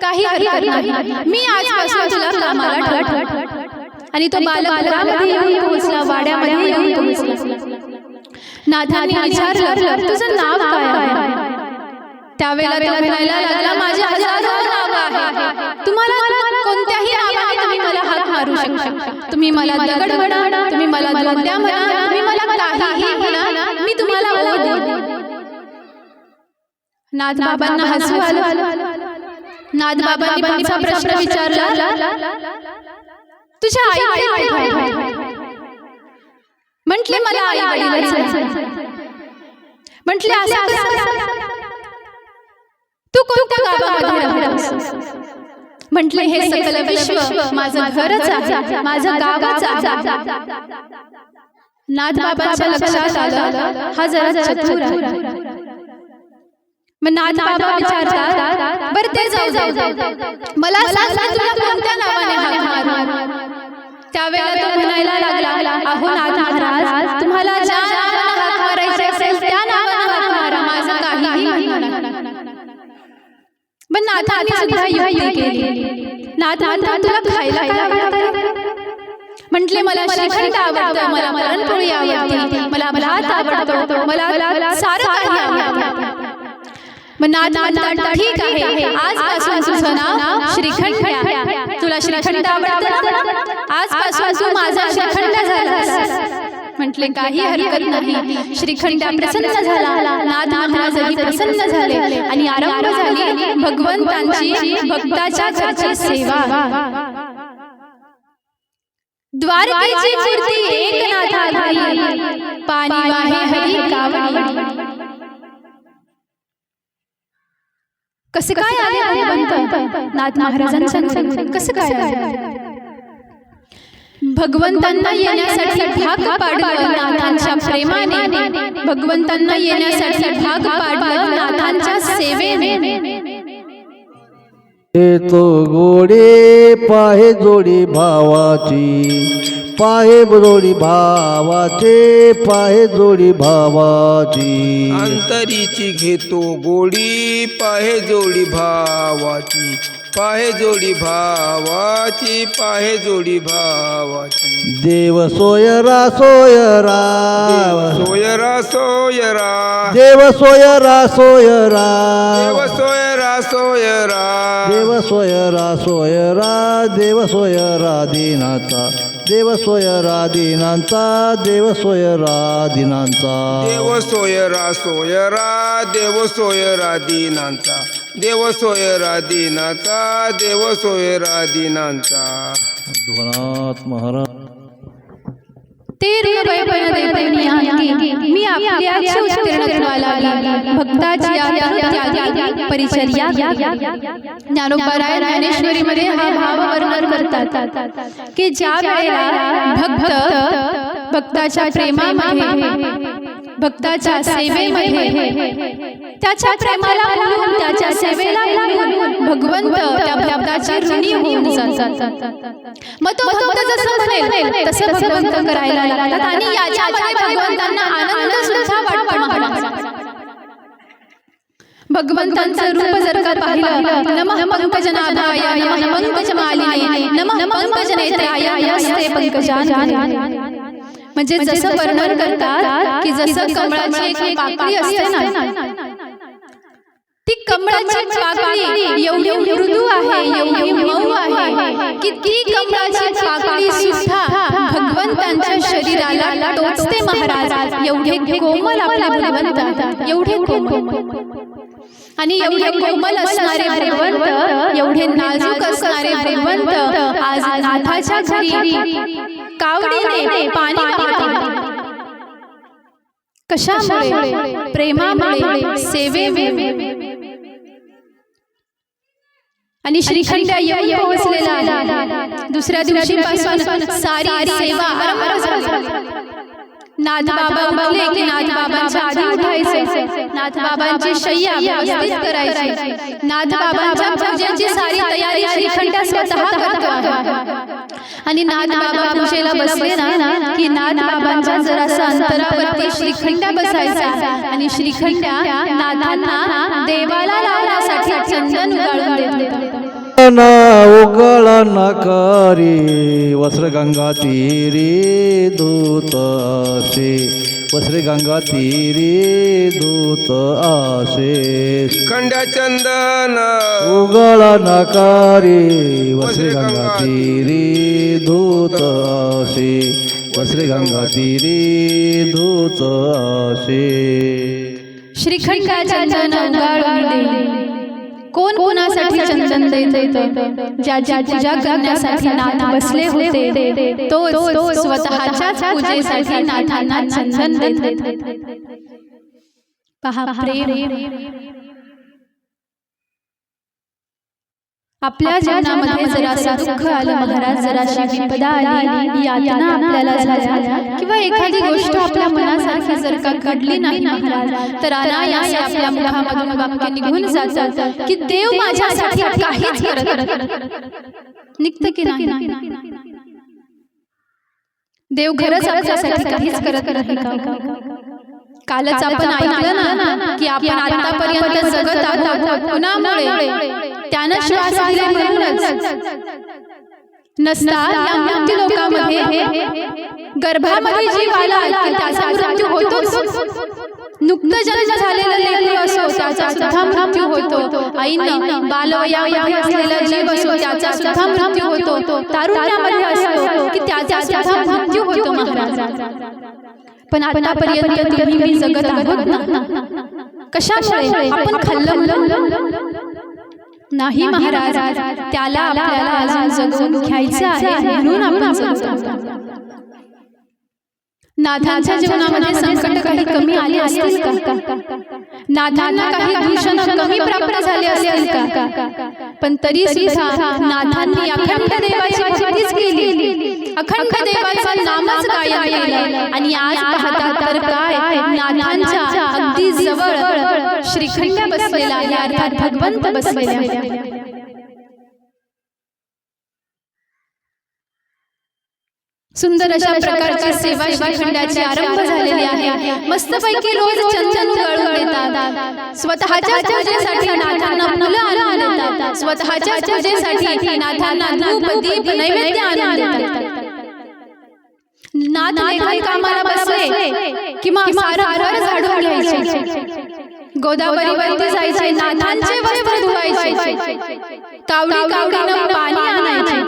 काही हरकत नाही, मी आजपासून तुला कामाला ठेवतो. आणि तो बालक घरामध्ये येऊन पोहोचला, वाड्यामध्ये येऊन पोहोचला. नाथांनी विचारलं, तुझं नाव काय आहे? त्यावेळेला तो म्हणायला लागला, माझे हजारो नाव आहे, तुम्हाला कोणत्याही नावाने तुम्ही मला हाक मारू शकता, तुम्ही मला दगड म्हणा, तुम्ही मला दोंड्या म्हणा, तुम्ही मला काहीही म्हणा, मी तुम्हाला ओढ देईन. नाथ बाबांना हसू आलं. नाथ बाबांनी पुढचा प्रश्न विचारला, तुझ्या आई वडील? म्हटले मला आई वडील. म्हटले असं तू कोणत्या गावामध्ये राहतोस? म्हटले हे सकल विश्व माझं घरच आहे, माझं गावच आहे. नाथ बाबांच्या लक्षात आलं हा जरा चतुर आहे. मग नाथ बाबा विचारतात, बरं ते जाऊ, मला सांग तुला कोणत्या नावाने हाक मारू? त्यावेळेला तो म्हणायला लागला, अहो नाथ महाराज, तुम्हाला ज्या नावाने हाक मारायचे असेल त्या नावाने हाक मारा, माझं काहीही म्हणू नका. पण नाथांनी सुद्धा युक्ती केली. नाथ म्हणतात, तुला खायला काय आवडतं? म्हटले मला मला श्रीखंड आवडतं, मला पुरणपोळी आवडते, मला भात आवडतो, मला सारं काही आवडतं. मग नाथ म्हणतात ठीक आहे, आजपासून तुझं नाव श्रीखंड आहे. तुला श्रीखंड आवडतं ना, आजपासून तू माझा श्रीखंड झालास. म्हटले काही हरकत नाही. श्रीखंड प्रसन्न झाला, नाथ महाराजही प्रसन्न झाले आणि आरंभ झाली भगवंतांची भक्ताच्या घरची सेवा. द्वारकेची मूर्ती एकनाथा घरी, पाणी वाहे हरी कावडी. कसं काय आले भगवंत नाथ महाराजांच्या, कसं काय आले? भगवंतांना येण्यासाठी भाग पाडलं नाथांच्या प्रेमाने, भगवंतांना येण्यासाठी भाग पाडलं नाथांच्या सेवेने. तो गोडे पाहे जोडी भावाची, पाहे जोडी भावाचे, पाहे जोडी भावाची. अंतरीची घेतो गोडी पाहे जोडी भावाची, पाहे जोडी भावाची, पाहे जोडी भावाची. देव सोयरा सोयरा, सोयरा सोयरा, देव सोयरा सोयरा, देव सोयरा सोयरा, देव सोयरा सोयरा, देव सोयरा दीनाचा, देव सोयरा दीनांचा, देव सोयरा दीनांचा. देव सोयरा सोयरा, देव सोयरा दीनांचा, देव सोयरा दीनाचा, देव सोयरा दीनांचा. मध्वनाथ महाराज. ते ऋणभयपण देवनियांगी, मी आपल्याची उत्तीर्ण कृपालागी, भक्ताची त्यागी परिचर्या. ज्ञानोबा ज्ञानेश्वरीमध्ये हा भाव वर्णन करतात की ज्या वेळेला भक्त भक्ताच्या प्रेमामध्ये, भक्ताच्या सेवेमध्ये, त्याच्या प्रेमाला म्हणून, त्याच्या सेवेला म्हणून भगवंत त्या भक्ताचे ऋणी होऊन जातात. मग तो भक्त जसं म्हणेल तसं भगवंत करायला लागतात आणि याच्यामध्ये भगवंतांना आनंद सुद्धा वाटतो. भगवंतांचं रूप जर का पाहिलं, नमः पंकजनाभाय, नमः पंकजमालिने, नमः पंकजनेत्राय, नमस्ते पंकजानने. म्हणजे जसं वर्णन करतात की जसं कमळाची एक पाकळी असते ना, ती कमळाची पाकळी एवढी मृदू आहे, एवढी मऊ आहे की ती कमळाची पाकळी सुद्धा भगवंतांच्या शरीराला टोचते. महाराज एवढे कोमल आपले भगवंत, एवढे कोमल आणि एवढे कोमल असणारे भगवंत, एवढे नाजूक असणारे भगवंत आज नाथाच्या घरी कावडीने पाणी वाहतात. कशामुळे? प्रेमामुळे, सेवेमुळे. आणि श्रीखंड येऊन पोहोचलेला आहे. दुसऱ्या दिवशीपासून सारी सेवा आरंभ झाली. नाथ बाबा उठले की नाथ बाबांच्या आधी उठायचे, नाथ बाबांची शय्या व्यवस्थित करायची, नाथ बाबांच्या पूजेची सारी तयारी श्रीखंड स्वतः करतो. आणि नाथ बाबा पूजेला बसले ना की नाथ बाबांच्या जरासा अंतरावरती श्रीखंड बसायचा आणि श्रीखंड नाथांना देवाला लावण्यासाठी चंदन उगाळून देत. उगळ नकारी वस्त्र गंगा तीरी दूत असे, वस्त्र गंगा तीरी दूत असे. खंड चंदन उगळ नकारी वस्त्र गंगा तीरी दूत असे, वस्त्र गंगा तीरी दूत असे. श्रीखंड चंदन उगाळून दे. कोण कोणासाठी चंदन देत? ज्याची पूजा करण्यासाठी नाथ बसले होते तो स्वतःच्याच पूजेसाठी नाथांना चंदन देत. पहा प्रेम. आपल्या जीवनामध्ये जरासा दुःख आलं महाराज, जराशी विपदा आली, यातना आपल्याला झाल्या किंवा एखादी गोष्ट आपल्या मनासारखी जर का घडली नाही महाराज, तर अनायासे आपल्या मुखामधून वाक्य निघून जातात की देव माझ्यासाठी काहीच करत निघतं की नाही. देव खरंच आपल्यासाठी काहीच करत नाही का? कालच आपण ऐकलं ना की आपण आतापर्यंत जगत आहोत कुणामुळे? त्यानं श्वास दिले म्हणूनच. नसता या मृत्यू लोकामध्ये गर्भामध्ये जीव आला की त्याचा मृत्यू होतोच. नुकतं जन्म झालेलं लेकरू असो त्याचा सुद्धा मृत्यू होतो. आईनं बालवयामध्ये असलेला जीव असो त्याचा सुद्धा मृत्यू होतो. तारुण्यामध्ये असतो की त्याचा सुद्धा मृत्यू होतो महाराज. पण आतापर्यंत तुम्ही मी जगत आहोत ना, कशामुळे? आपण खाल्लं नाही महाराज. त्याला आपल्याला अजून जगून घ्यायचं आहे म्हणून आपण जगतो. नाथांच्या जीवनामध्ये संकट काही कमी आले असतील का? नाथांना काही दूषण कमी प्राप्त झाले असतील का? पण तरी सुद्धा नाथांनी अखंड देवाची भक्तीच केली, अखंड देवाचं नामच गायन केलं. आणि आज पाहता तर काय, नाथांच्या अगदी जवळ श्रीखंड बसलेला आहे, अर्थात भगवंत बसलेला आहे. सुंदर अशा प्रकारची सेवा श्रीखंडाची आरंभ झालेली आहे. मस्तपैकी रोज चंदन गळून देतात. स्वतःच्या पूजेसाठी नाथांना फुलं आणून देतात. स्वतःच्या पूजेसाठी नाथांना धूप दीप नैवेद्य आणून देतात. नाथ लेखन कामाला बसले किंवा सारं घर झाडून घ्यायचे, गोदावरीवरती जायचे, नाथांचे वस्त्र धुवायचे, कावडीनं पाणी आणायचे.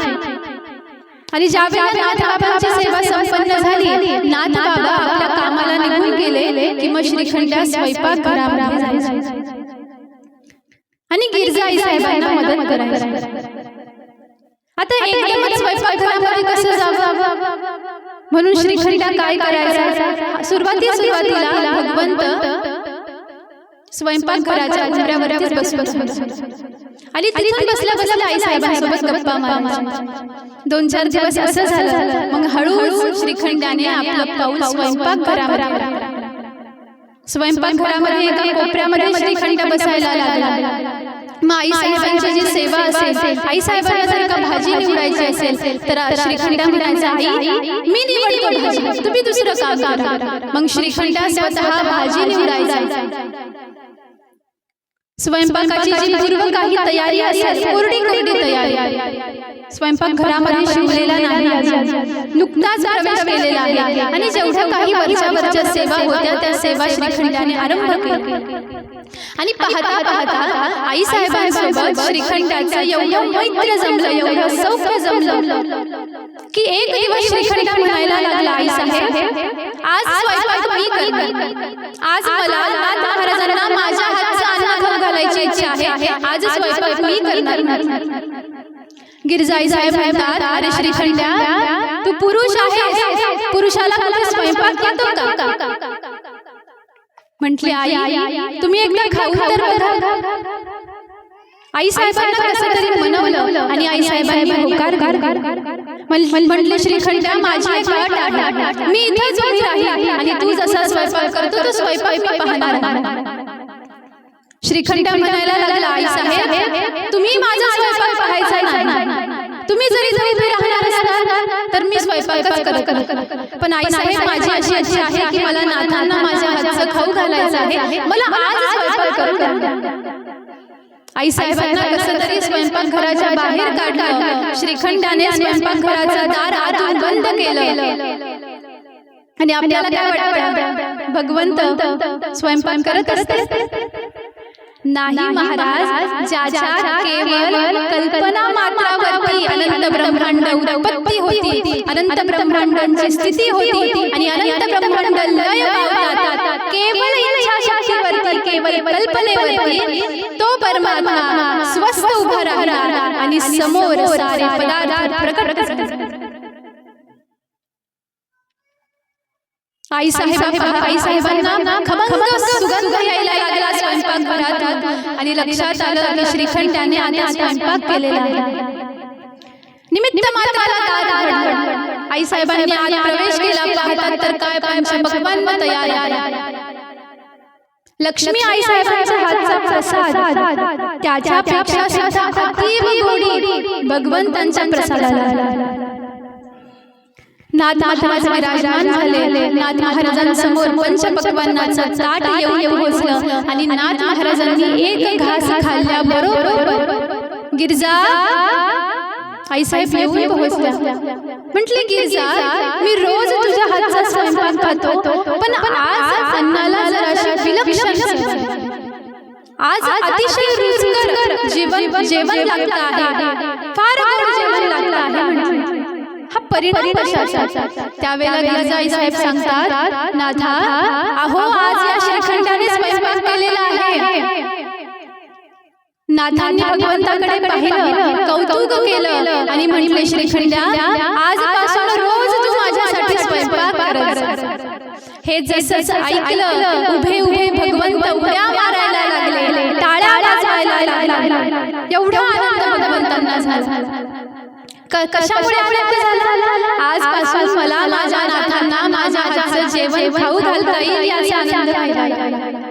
आणि ज्यावेळेला नाथ बाबांची सेवा संपन्न झाली, नाथ बाबा आपल्या कामाला निघून गेले की मग श्रीखंड्या स्वयंपाक घरामध्ये जायचे आणि गिरजा आई साहेबांना मदत करायची. आता एकदमच स्वयंपाक घरामध्ये कसं जावं म्हणून श्रीखंड्या काय करायचा, सुरुवातीला भगवंत स्वयंपाक घराच्या उंबऱ्यावरतीच बसलो आणि तिथून बसल्या आई साहेबांसोबत गप्पा मारायच्या. 2-4 दिवस असं झालं. मग हळूहळू श्रीखंडाने आपलं पाऊल स्वयंपाक घरामध्ये एका कोपऱ्यामध्ये श्रीखंड बसायला लागला. मग आई साहेबांची जी सेवा असेल, आई साहेबांना जर का भाजी निवडायची असेल तर श्रीखंड म्हणायचा, आई मी निवडतो भाजी, तुम्ही दुसरं काम करा. मग श्रीखंड स्वतः भाजी निवडायचा. स्वयंपाकाची जी पूर्व काही तयारी असेल, कोरडी तयारी, स्वयंपाक घरामध्ये शिवलेला नाही, नुकताच प्रवेश केलेला आहे. आणि जेवढ्या काही वरच्या सेवा होत्या त्या सेवा श्रीखंडाने आरंभ केला. आणि पाहता पाहता आई साहेबांसोबत श्रीखंडाचं एवढं मैत्र जमलं, एवढं सौख्य जमलं की एक दिवस श्रीखंड म्हणायला लागला, आई साहेब आज स्वयंपाक मी करणार, आज मला नाथ महाराजांना माझ्या हातचं अन्न खाऊ घालायची इच्छा आहे, आज स्वयंपाक मी करणार. गिरजाई साहेब म्हणतात, अरे श्रीखंड्या तू पुरुष आहेस, पुरुषाला मला स्वयंपाक येतो का? म्हटले, आई तुम्ही एकदा खाऊन तर बघा. आई साहेबांना कसं तरी मनवलं आणि आई साहेबांनी होकार म्हटले, श्रीखंड्या माझी एक अट आहे, मी इथेच उभी राहील आणि तू जसा स्वयंपाक करतो तो स्वयंपाक मी पाहणार. श्रीखंड म्हणायला लागला, आई साहेब तुम्ही माझा स्वयंपाक पाहायचा नाही, तुम्ही जरी उभे राहणार असाल तर मी स्वयंपाकच करत. पण आई साहेब माझी अशी इच्छा आहे की मला नाथांना माझ्या हातचं खाऊ घालायचं आहे, मला आज स्वयंपाक करू द्या. आई साहेबांना कसं तरी स्वयंपाक घराच्या बाहेर काढलं. श्रीखंडाने स्वयंपाक घराचं दार आतून बंद केलं. आणि आपल्याला काय वाटतं, भगवंत स्वयंपाक करत असते? नाही महाराज, ज्याच्या केवळ कल्पना मात्रावरती अनंत ब्रह्मांड उत्पत्ती होती, अनंत ब्रह्मांडांची स्थिती होती आणि अनंत ब्रह्मांड लय पावतात, केवळ इच्छाशक्तीवरती, केवळ कल्पनेवरती तो परमात्मा स्वस्थ उभा राहणार आणि समोर सारे पदार्थ प्रकट करतात. आई साहेबांना खमंग सुगंध यायला लागला स्वयंपाकघरात आणि लक्षात आलं की श्रीखंडाने आता स्वयंपाक केलेला आहे. निमित्त मात्राला दार उघडलं. आई साहेबांनी आत प्रवेश केला. पाहतात तर काय पंचपक्वान्न तयार आहे. लक्ष्मी आई साहेबांच्या हातचा प्रसाद, त्याच्यापेक्षा सुद्धा अतीव गोडी भगवंतांच्या प्रसादाला. नाथ महाराज विराजमान झाले. नाथ महाराजांसमोर पंचपक्वान्नाचं ताट येऊन पोहोचलं आणि नाथ महाराजांनी एक घास खाल्ल्याबरोबर गिरजा आई साहेब येऊन पोहोचल्या. म्हटले, गिरजा मी रोज तुझ्या थोडासा स्वयंपाक खातो, पण आज अन्नाला जराशी विलक्षण चव आहे. आज अतिशय रुचकर जेवण लागतं आहे, फार गोड जेवण लागतं आहे. हा परिणाम कशाचा? त्यावेळेला गिरजाई साहेब सांगतात, नाथा अहो आज या श्रीखंडाने स्वयंपाक केलेला आहे. नाथांनी भगवंताकडे पाहिलं, कौतुक केलं आणि म्हटले, श्रीखंडा आजपासून रोज तू माझ्यासाठी स्वयंपाक कर. हे जसं ऐकलं, उभे उभे भगवंत उड्या मारायला लागले, टाळ्या वाजवायला लागले. एवढा आनंद भगवंतांना झाला. कशामुळे आनंद झाला? आजपासून मला माझ्या नाथांना माझ्या हातचं जेवण खाऊ घालता येईल याचा आनंद झाला.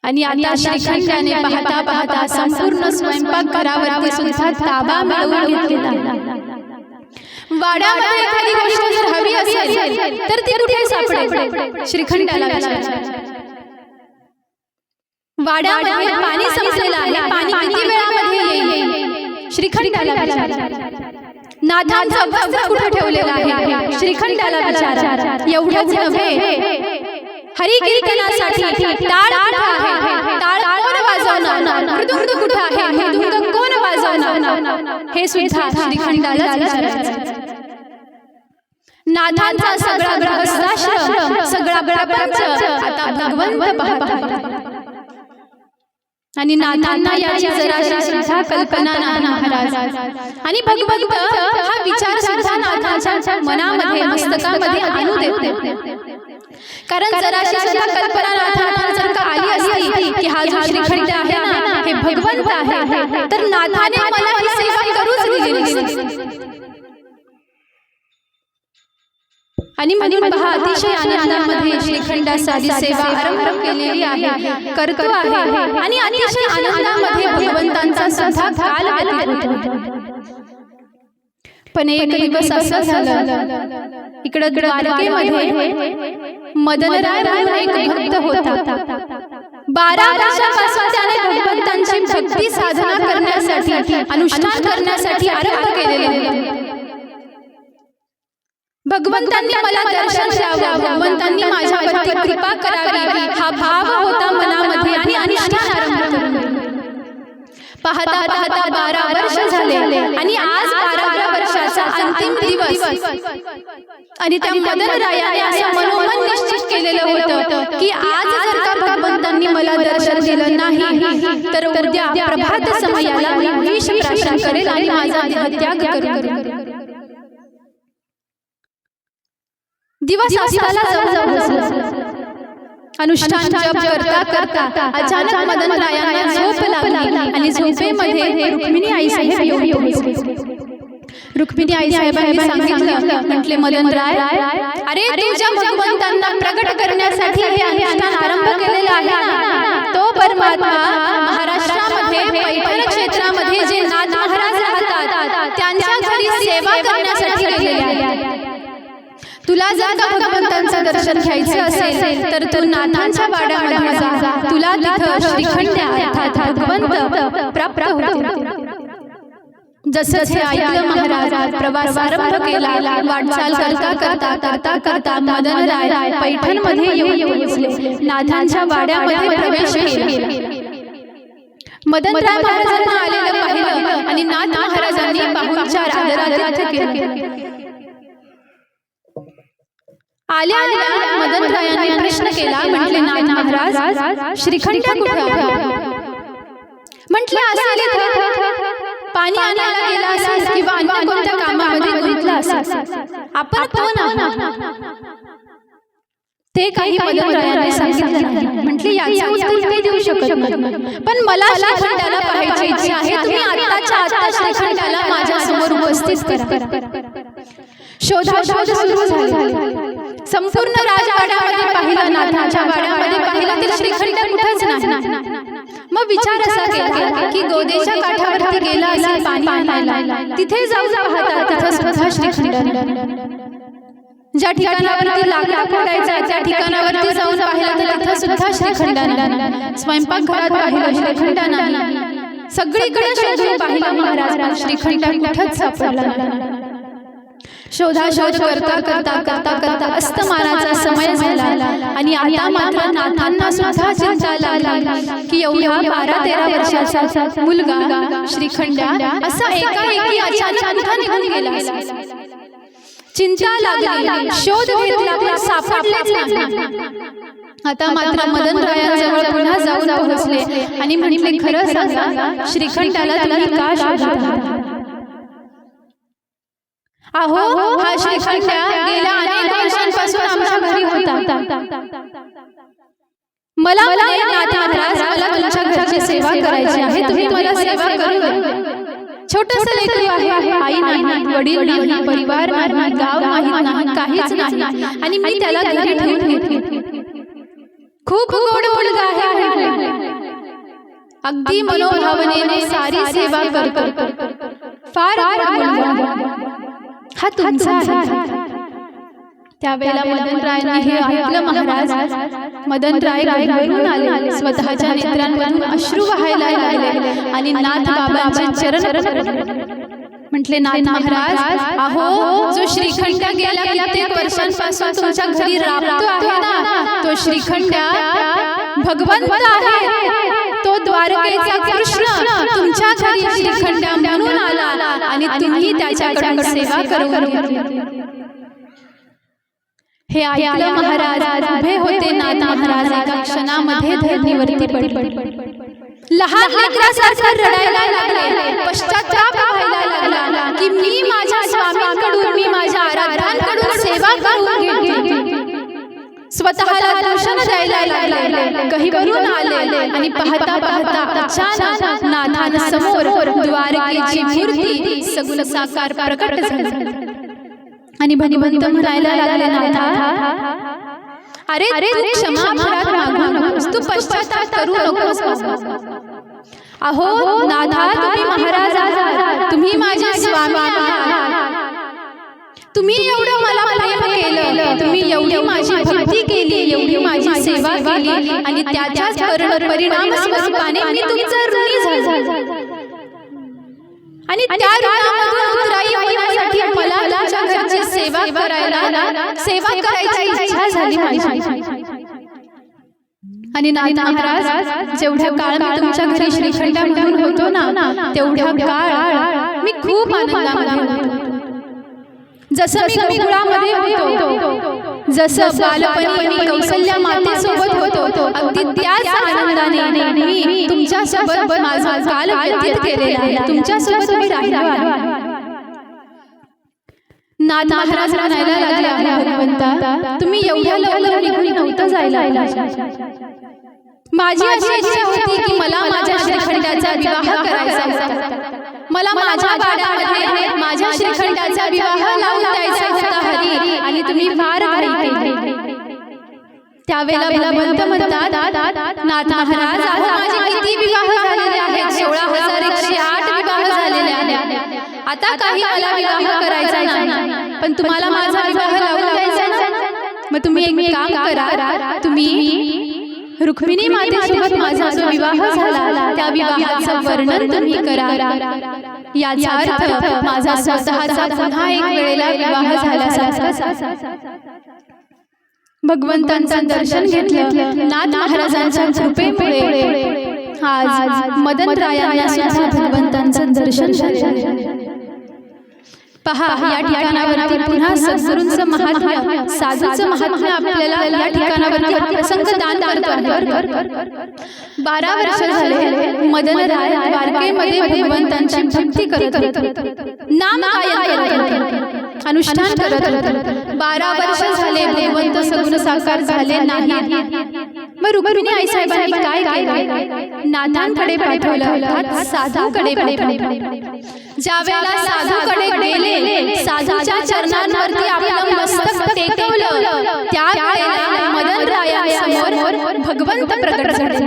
आणि आता श्रीखंडाने पाहता पाहता संपूर्ण स्वयंपाक घरावरती सुद्धा ताबा मिळवून घेतलेला. वाड्यामध्ये एखादी गोष्ट जर हवी असेल तर ती कुठे सापडेल? श्रीखंडाला विचारा. वाड्यामध्ये पाणी संपलेलं आहे, पाणी किती वेळामध्ये येईल? श्रीखंडाला विचारा. नाथांचं वस्त्र कुठे ठेवलेलं आहे? श्रीखंडाला विचारा. एवढंच नव्हे, हरी कीर्तनासाठी टाळ कुठे आहे? टाळ कोण वाजवणार? मृदुंग कुठे आहे? मृदुंग कोण वाजवणार? हे सुद्धा श्रीखंडाला विचारायचं. नाथांचा सगळा गृहस्थाश्रम, सगळा प्रपंच आता भगवंत पाहतात. आणि नाथांना याची जराशी सुद्धा कल्पना नाही महाराज. आणि भगवंत हा विचार सुद्धा नाथांच्या मनामध्ये, मस्तकामध्ये आणू देते. कारण जराशी सुद्धा कल्पना नाथांना जर का आली असती की हा जो श्रीखंड आहे ना हे भगवंत आहे, तर नाथाने मला ही सेवा करूच दिली. आणि म्हणून पहा, अतिशय आनंदामध्ये श्रीखंडासाठी सेवा आरंभ केलेली आहे, करतो आहे. आणि अतिशय आनंदामध्ये भगवंतांचा सुद्धा काल व्यतीत होतो. पण एक दिवस असं झालं, इकडे द्वारकेमध्ये मदनराय म्हणून एक भक्त होता. 12 वर्षापासून त्याने भगवंतांची भक्ती साधना करण्यासाठी, अनुष्ठान करण्यासाठी आरंभ केलेले होते. भगवंतांनी मला दर्शन द्यावं, भगवंतांनी माझ्यावरती कृपा करावी हा भाव होता मनामध्ये. आणि अनुष्ठान आरंभ केले. पाहता पाहता 12 वर्ष झाले आणि आज 12व्या वर्षाचा अंतिम दिवस. आणि त्या मदनरायाने असं मनोमन निश्चित केलेलं होतं की आज जर का भगवंतांनी मला दर्शन दिलं नाही तर उद्या प्रभात समयाला मी विष प्राशन करेल आणि माझा देहत्याग करेल. दिवस असताना जवळ अनुष्ठान जप करता करता अचानक मदनरायांना झोप लागली आणि झोपेमध्ये रुक्मिणी आई साहेब येऊन पोहोचले. रुक्मिणी आई साहेबांनी सांगितलं, म्हटले मदनराय, अरे तुझ्या भगवंतांना प्रगट करण्यासाठी हे अनुष्ठान आरंभ केलेलं आहे ना, तो परमात्मा महाराष्ट्रामध्ये पैठण क्षेत्रामध्ये जे नाथ महाराज राहतात त्यांच्या घरी सेवा करण्यासाठी गेलेले आहे. तुला जर का भगवंतांचं दर्शन घ्यायचं असेल तर तू नाथांच्या वाड्यामध्ये जा. तुला तिथं श्रीखंड अर्थात भगवंत प्राप्त होतील. जसं हे ऐकलं महाराज प्रवास आरंभ केला. वाटचाल करता करता करता करता मदनराय पैठण मध्ये येऊन पोहोचले. नाथांच्या वाड्यामध्ये प्रवेश केला. मदनराय महाराजांना आलेलं पाहिलं आणि नाथ महाराजांनी पाहुणचार आदरातिथ्य केले. आल्या आल्या मदनरायांनी प्रश्न केला, म्हटले नाथ महाराज श्रीखंड कुठे आहे? म्हटले असेल पाणी आणायला गेला असेल किंवा अन्य कोणत्या कामामध्ये गुंतला असेल. आपण कोण आहात? ते काही मदनरायांनी सांगितलं नाही. म्हटले याचे उत्तर ते देऊ शकत नाही, पण मला श्रीखंडाला पाहायची इच्छा आहे. तुम्ही आत्ताच्या आत्ता श्रीखंडाला माझ्या समोर उपस्थित करा. शोधाशोध सुरू झाली. संपूर्ण राजवाड्यामध्ये पाहिलं, नाथांच्या वाड्यामध्ये पाहिलं तर श्रीखंड कुठेच नाही. मग विचार असा केला की गोदेच्या काठावरती गेला असेल पाणी आणायला. तिथे जाऊन पाहता तिथं सुद्धा श्रीखंड. ज्या ठिकाणावरती लाकडा फोडायचा त्या ठिकाणावरती जाऊन पाहिलं तर तिथं सुद्धा श्रीखंड. स्वयंपाकघरात पाहिलं श्रीखंड नाही. सगळीकडे शोधून पाहिलं महाराज, श्रीखंड कुठंच सापडला नाही. शोधाशोध करता करता करता करता अस्तमानाचा समय झाला आणि आता मात्र नाथांना सुद्धा चिंता लागली की एवढा 12-13 वर्षाचा मुलगा श्रीखंड्या असा एकाएकी अचानक कुठं निघून गेला. चिंता लागली, शोध घेतला पण सापडलेच नाही. आता मात्र मदनरायांजवळ पुन्हा जाऊन पोहोचले आणि म्हटले, खरं सांगा श्रीखंडाला तुम्ही का शोधता? अहो, हा श्रीखंड्या गेल्या अनेक वर्षांपासून आमच्या घरी होता. मला म्हणे, नाथ महाराज मला तुमच्या घरची सेवा करायची आहे, तुम्ही मला सेवा करू द्या. छोटंसं लेकरू आहे, आई नाही, वडील नाही, परिवार नाही, गाव माहित नाही, काहीच नाही आणि मी त्याला घरी ठेवून घेतले. खूप गोड मुलगा आहे, अगदी मनोभावनेने सारी सेवा करतो. फार हा तुमचा आहे. त्यावेळेला मदनरायांनी हे ऐकलं महाराज. मदनराय घरून आले, स्वतःच्या नेत्रांमधून अश्रू वाहायला लागले आणि नाथ बाबांचे चरण म्हटले, नाथ महाराज अहो, जो श्रीखंड्या गेल्या कित्येक वर्षांपासून तुमच्या घरी राबतो आहे ना, तो श्रीखंड्या भगवंत आहे. तो द्वारकेचा कृष्ण तुमच्या घरी श्रीखंड्या म्हणून आला आणि तुम्ही त्याच्याकडून सेवा करून घेतली. हे ऐकलं महाराज उभे होते. नाथ महाराज एका क्षणामध्ये धरणीवरती पडले. लहान लेकरासारखं रडायला लागले, पश्चाताप व्हायला लागला की मी माझ्या स्वामींकडून, मी माझ्या आराध्यांकडून सेवा करून घेतली. स्वतःला दर्शन द्यायला लागले, गहिवरून आले आणि पाहता पाहता अचानक नाथांसमोर द्वारकेची मूर्ती सगुण साकार प्रकट झाली आणि भगवंत म्हणायला लागले, नाथा अरे तू क्षमा मागू नकोस, तू पश्चाताप करू नकोस. अहो नाथा, तुम्ही महाराज आहात, तुम्ही माझे स्वामी आहात. तुम्ही एवढं मला प्रेम केलं, तुम्ही एवढी माझी भक्ती केली, एवढी माझी सेवा केली आणि त्याच्याच परिणाम स्वरूपाने मी तुमचा ऋणी झालो आणि त्या ऋणामधून उतराई होण्यासाठी मला तुमच्या घरची सेवा करायची इच्छा झाली माझी. आणि नाथ महाराज जेवढ्या काळ मी तुमच्या घरी श्रीखंड्या म्हणून होतो ना, तेवढ्या काळ मी खूप आनंदामध्ये होतो. जसं मी कुळामध्ये होतो, जसं बालपणी कौसल्या मातेसोबत होतो, अगदी त्याच आनंदाने मी तुमच्या सोबत माझा काल व्यतीत केलेला आहे, तुमच्या सोबत मी राहिलो आहे. नाथ महाराज म्हणायला लागले, भगवंता तुम्ही एवढ्या लवकर निघून नव्हतं जायला. माझी अशी इच्छा होती की मला माझ्या श्रीखंडाचा विवाह करायचा होता. मला माझ्या वाड्यामध्ये माझ्या श्रीखंडाचा विवाह लावून द्यायचा होता हरी, आणि तुम्ही फार घाई केली. त्यावेळेला भगवंत म्हणतात, नाथ महाराज आज माझे किती विवाह झालेले आहेत, 16,108 विवाह झालेले आहेत. आता काही मला विवाह करायचा नाही, पण तुम्हाला माझा विवाह लावून द्यायचा ना, मग तुम्ही एक काम करा, तुम्ही रुक्मिणी मातेसोबत माझा जो विवाह झाला त्या विवाहाचं वर्णन तुम्ही करा. याचा अर्थ माझा स्वतःचा पुन्हा एक वेळेला विवाह झाल्यासारखा. भगवंतांचं दर्शन घेतलं. नाथ महाराजांच्या कृपेमुळे आज मदनरायांना सुद्धा भगवंतांचं दर्शन झालं. पहा, या ठिकाणावरती पुन्हा सद्गुरूंचं महात्म्य, साधूचं महात्म्य आपल्याला या ठिकाणावरती प्रसंग दान करतो आहे. 12 वर्ष झाले मदनराय द्वारकेमध्ये भगवंतांची भक्ती करत होते, नाम गायन करत होते, अनुष्ठान करत होते. 12 वर्ष झाले भगवंत सगुण साकार झाले नाही. मग रुक्मिणी आईसाहेबांनी काय केलं? नाथांकडे पाठवलं, साधूकडे पाठवलं. ज्यावेळेला साधूकडे गेले, साधूच्या चरणांवरती आपलं मस्तक टेकवलं, त्यावेळेला मदनरायांसमोर भगवंत प्रकट झाले.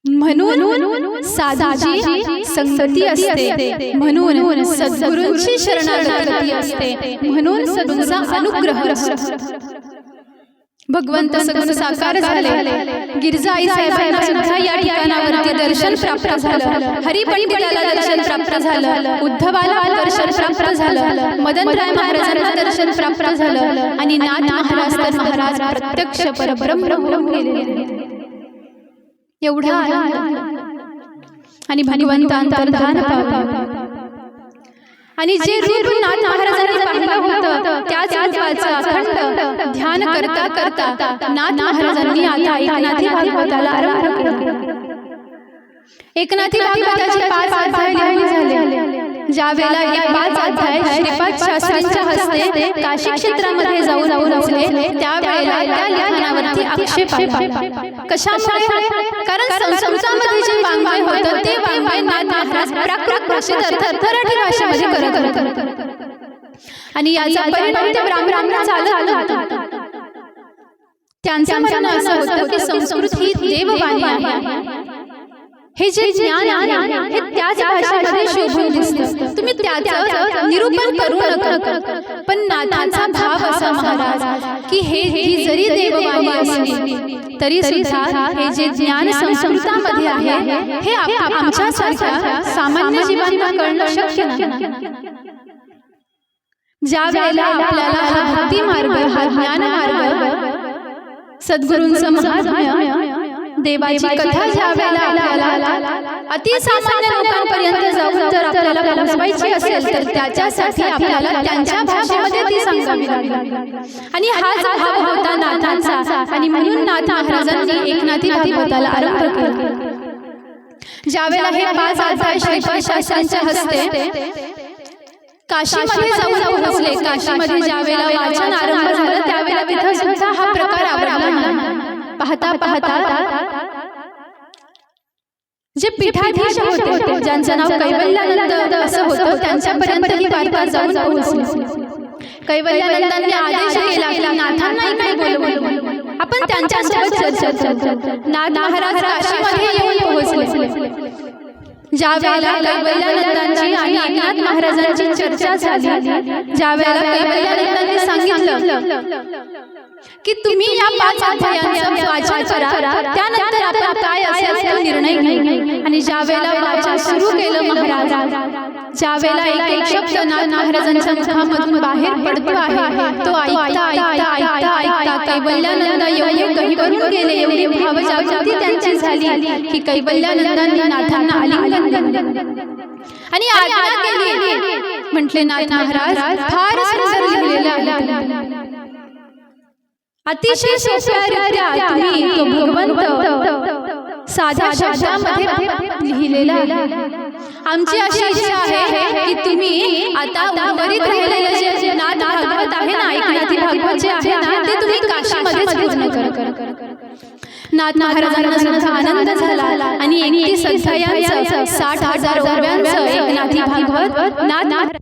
म्हणून साधूची संगती असते, म्हणून सद्गुरूंची शरणागती असते, म्हणून सद्गुरूंचा अनुग्रह असतो. भगवंत सगुण साकार झाले. गिरजाई साहेबांना सुद्धा या ठिकाणावरती दर्शन प्राप्त झालं. हरिपंडिताला दर्शन प्राप्त झालं. उद्धवाला दर्शन प्राप्त झालं. मदनराय महाराजांना दर्शन प्राप्त झालं. आणि नाथ महाराज तर महाराज प्रत्यक्ष परब्रह्म होऊन गेले. एवढा आनंद आणि भगवंत अंतर्धान पावला. आणि जे रूप नाथ महाराजांनी पाहिलं होतं त्याच रूपाचं अखंड ध्यान करता करता नाथ महाराजांनी आता एकनाथी भागवताला आरंभ केला. एकनाथी भागवताचे 5 अध्याय लिहून झाले. ज्यावेळेला हे 5 अध्याय श्रीपाद शास्त्रींच्या हस्ते काशी क्षेत्रामध्ये जाऊन पोहोचले त्यावेळेला त्या लिखाणावरती आक्षेप आला. कशामुळे? कारण संस्कृतामध्ये जे वाङ्मय होतं ते वाङ्मय नाथ महाराज प्राकृत भाषेत अर्थात मराठी भाषेमध्ये करत होते. आणि याचा परिणाम ते ब्राह्मणांना चालत आला. त्यांचं म्हणणं असं होतं की संस्कृत ही देववाणी आहे. हे जे ज्ञान आहे हे त्याच भाषेमध्ये शोभून दिसतं. तुम्ही त्याचं निरूपण करू नका. पण नाथांचा भाव असा महाराज की ही जरी देववाणी असली तरी सुद्धा हे जे ज्ञान संस्कृतामध्ये आहे हे आमच्यासारख्या सामान्य जीवांना कळणं शक्य नाही. ज्या वेळेला आपल्याला हा भक्ती मार्ग हा ज्ञान मार्ग सद्गुरूंचं महात्म्य देवाची कथा ज्या वेळेला आपल्याला अति सामान्य लोकांपर्यंत जाऊन जर आपल्याला पोहोचवायची असेल तर त्याच्यासाठी आपल्याला त्यांच्या भाषेमध्ये ती सांगावी लागेल. आणि हाच भाव होता नाथांचा. आणि म्हणून नाथ महाराजांनी एकनाथी भागवताला आरंभ केला. ज्यावेळेला हे 5 अध्याय श्रीपाद शास्त्रींच्या हस्ते काशीमध्ये जाऊन पोहोचले. काशीमध्ये ज्यावेळेला वाचन आरंभ झालं त्यावेळेला तिथं सुद्धा हा प्रकार आवडला नाही. पाहता पाहता जे पीठाधीश होते ज्यांचं नाव कैवल्यानंद असं होतं त्यांच्यापर्यंत ही वार्ता जाऊन पोहोचली. कैवल्यानंदांनी आदेश केला की नाथांना इकडे बोलवून आपण त्यांच्यासोबत चर्चा करू. नाथ महाराज काशीमध्ये येऊन पोहोचले. ज्या वेळेला कैवल्यानंदांची आणि एकनाथ महाराजांची चर्चा झाली ज्या वेळेला कैवल्यानंदांनी सांगितलं की तुम्ही या 5 अध्यायांचं वाचन करा त्यानंतर आपण काय असेल तो निर्णय घेऊ. आणि ज्या वेळेला वाचन सुरू केलं महाराज ज्या वेळेला एक शब्द नाथ महाराजांच्या मुखामधून बाहेर पडतो आहे तो ऐकता ऐकता ऐकता ऐकता कैवल्यानंद एवढे गहिवरून गेले. एवढी भावजागृती त्यांची झाली की कैवल्यानंदांनी नाथांना आलिंगन दिलं आणि आज्ञा केली. म्हटले नाथ महाराज फार सुंदर लिहिलेलं आहे. अतिशय सोप्यारित्या तुम्ही तो भगवंत साध्या शब्दामध्ये लिहिलेला आहे. आमची अशी इच्छा आहे की तुम्ही आता उर्वरित राहिलेले जे नाथ भागवत आहे ना एकनाथी भागवत जे आहे ना ते तुम्ही काशीमध्येच पूर्ण करा. नाथ महाराजांना सुद्धा आनंद झाला आणि 31 अध्यायांचं 60,000 ओव्यांचं एकनाथी भागवत नाथ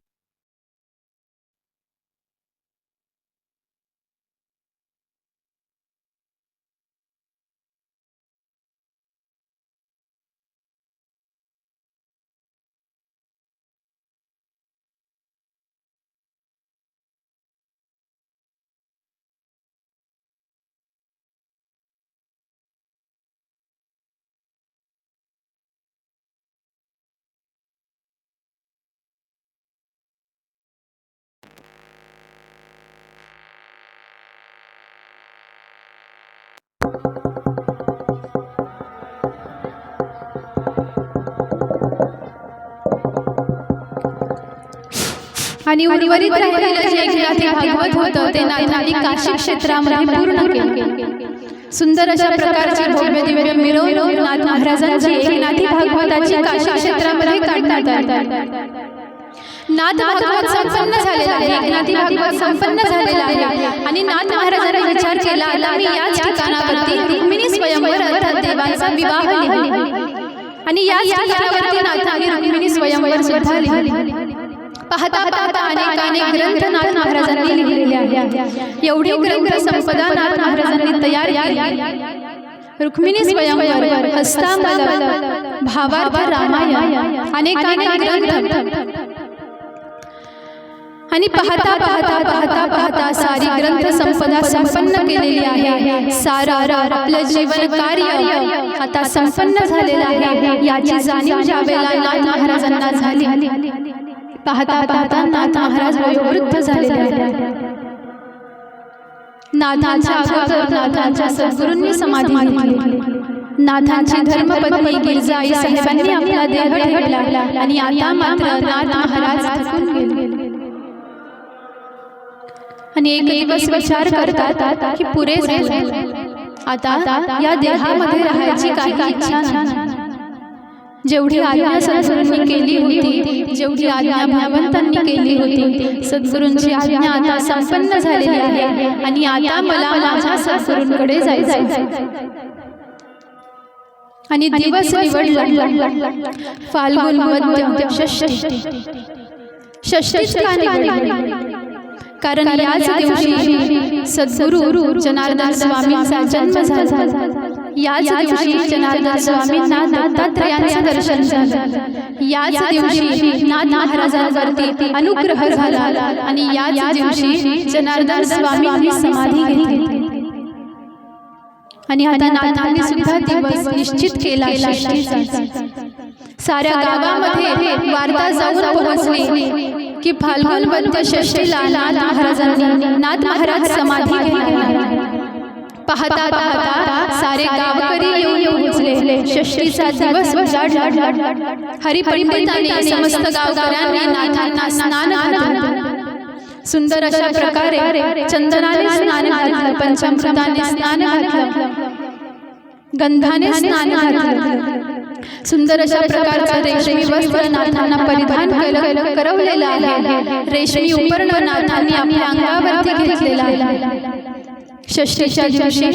आणि उर्वरित राहिलेलं जे एकनाथी भागवत होतं ते नाथांनी काशी क्षेत्रामध्ये पूर्ण केलं. सुंदर अशा प्रकारची भव्य दिव्य मिरवणूक नाथ महाराजांची एकनाथी भागवताची काशी क्षेत्रामध्ये काढण्यात आली. नाथ भागवत संपन्न झालेला आहे. एकनाथी भागवत संपन्न झालेला आहे. आणि नाथ महाराजांनी विचार केला आता मी याच ठिकाणावरती रुक्मिणी स्वयंवर अर्थात देवांचा विवाह लिहिला. आणि याच ठिकाणावरती नाथांनी रुक्मिणी स्वयंवर सुद्धा लिहिली. पाहता पाहता अनेक ग्रंथ नाथ महाराजांनी लिहिलेले आहेत. एवढी ग्रंथ संपदा नाथ महाराजांनी तयार केली. रुक्मिणी स्वयंवर, हस्तामलक, भावार्थ रामायण अनेक ग्रंथ. आणि पाहता पाहता पाहता पाहता सारी ग्रंथ संपदा संपन्न केलेली आहे. सारा आपलं जीवन कार्य आता संपन्न झालेलं आहे याची जाणीव ज्यावेळेला नाथ महाराजांना झाली. पाहता पाहता नाथ महाराज वयोवृद्ध झालेले आहेत. नाथांच्या अगोदर नाथांच्या सद्गुरूंनी समाधी घेतली. नाथांची धर्मपत्नी गिरजाई साहेबांनी आपला देह ठेवला आणि आता मात्र नाथ महाराज थकून गेले. आणि एक दिवस विचार करतात की पुरे झाले, आता या देहामध्ये राहायची काही इच्छा नाही. जेवढी आज्ञा सद्गुरूंनी केली होती, जेवढी आज्ञा भगवंतांनी केली होती, सद्गुरूंची आज्ञा आता संपन्न झालेली आहे आणि आता मला माझ्या सद्गुरूंकडे जायचं. आणि दिवस निवडला फाल्गुन मध्य षष्ठी. षष्ठीच का निवडली? कारण याच दिवशी सद्गुरू जनार्दन स्वामींचा जन्म झाला. याच दिवशी जनार्दन स्वामींना दत्तात्रयांचे दर्शन झालं. याच दिवशी नाथ महाराजांवरती अनुग्रह झाला आणि याच दिवशी जनार्दन स्वामींनी समाधी घेतली. आणि आता नाथांनी सुद्धा दिवस निश्चित केला षष्ठीचा. साऱ्या गावामध्ये वार्ता जाऊन पोहोचली की फाल्गुन वद्य षष्ठीला नाथ महाराज समाधी घेणार. पाहता पाहता सारे गावकरी येऊन पोहोचले. षष्ठीचा दिवस उजाडला. हरिपंडितांनी समस्त गावकऱ्यांनी नाथांना स्नान घातलं. सुंदर अशा प्रकारे चंदनाने स्नान घातलं, पंचामृताने स्नान घातलं, गंधाने स्नान घातलं. सुंदर अशा प्रकारचं रेशमी वस्त्र नाथांना परिधान करवलेलं आहे. रेशमी उपरण नाथांनी आपल्या अंगावरती घेतलेलं आहे. षष्ठीच्या दिवशी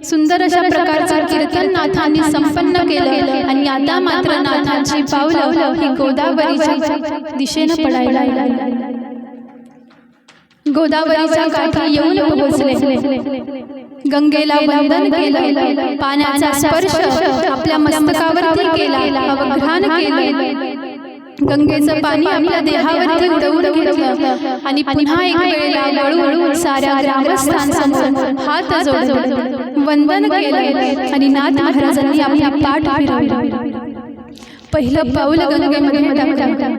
सुंदर अशा प्रकारचं कीर्तन नाथांनी संपन्न केलं आणि आता मात्र नाथांची पावलं ही गोदावरीच्या दिशेनं पडायला लागली. गोदावरीच्या काठी येऊन पोहोचले. गंगेला वंदन केलं, पाण्याचा स्पर्श आपल्या मस्तकावरती केला, अवघ्राण केलं. गंगेचं पाणी आपल्या देहावरती उडवून घेतलं आणि पुन्हा एक वेळेला वळून साऱ्या ग्रामस्थांसमोर हात जोडून वंदन केलं आणि नाथ महाराजांनी आपली पाठ फिरवली. पहिलं पाऊल गंगेमध्ये टाकलं.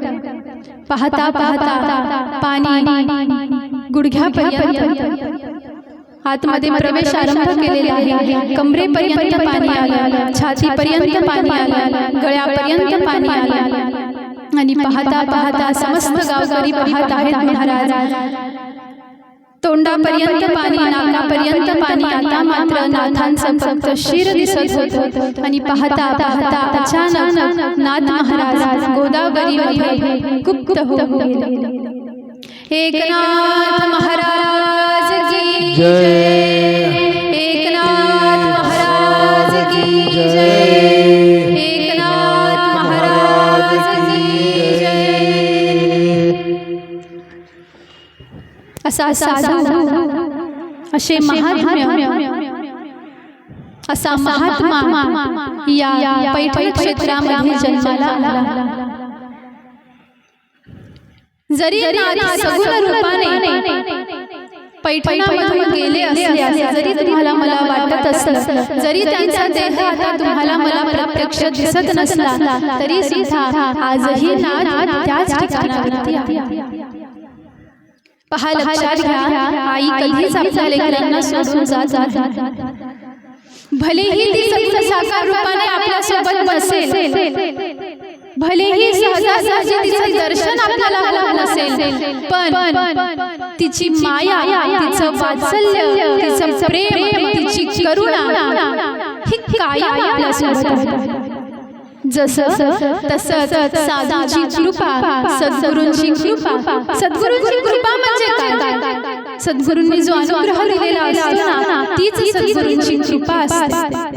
पाहता पाहता पाणी गुडघ्यापर्यंत आतमध्ये प्रवेश आरंभ केलेला आहे. कमरेपर्यंत पाणी आलं, छातीपर्यंत पाणी आलं, गळ्यापर्यंत पाणी आलं. आणि पाहता पाहता समस्त गावकरी पाहत आहेत महाराज. तोंडापर्यंत पाणी, नाकापर्यंत पाणी. आता मात्र नाथांचं फक्त शिर दिसत होतं. आणि पाहता पाहता अचानक नाथ महाराज गोदावरीमध्ये गुप्त होऊन गेले. एकनाथ महाराज की जय. एकनाथ महाराज की जय. एकनाथ महाराज की जय. असा साधू, असे महात्म्य, असा महात्मा या पैठण क्षेत्रामध्ये जन्माला आला. जरी नाथ सगुण रूपाने पैठणामधून गेले असले, जरी तुम्हाला मला वाटत असलं, जरी त्यांचा देह आता तुम्हाला मला प्रत्यक्ष दिसत नसला, तरी सुद्धा आजही नाथ त्याच ठिकाणावरती आहे. पहा, लक्षात घ्या, आई कधीच आपल्या लेकरांना सोडून जात नाही. भलेही ती सगुण साकार रूपाने आपल्या सोबत नसेल, भलेही सहजासहजी तिचं दर्शन आपल्याला होत नसेल, पण तिची माया, तिचं वात्सल्य, तिचं प्रेम, तिची करुणा ही कायम आपल्या सोबत आहे. जसं तसंच साधूची कृपा, सद्गुरूंची कृपा. सद्गुरूंची कृपा म्हणजे काय? सद्गुरूंनी जो अनुग्रह दिलेला असतो ना, तीच सद्गुरूंची कृपा असते.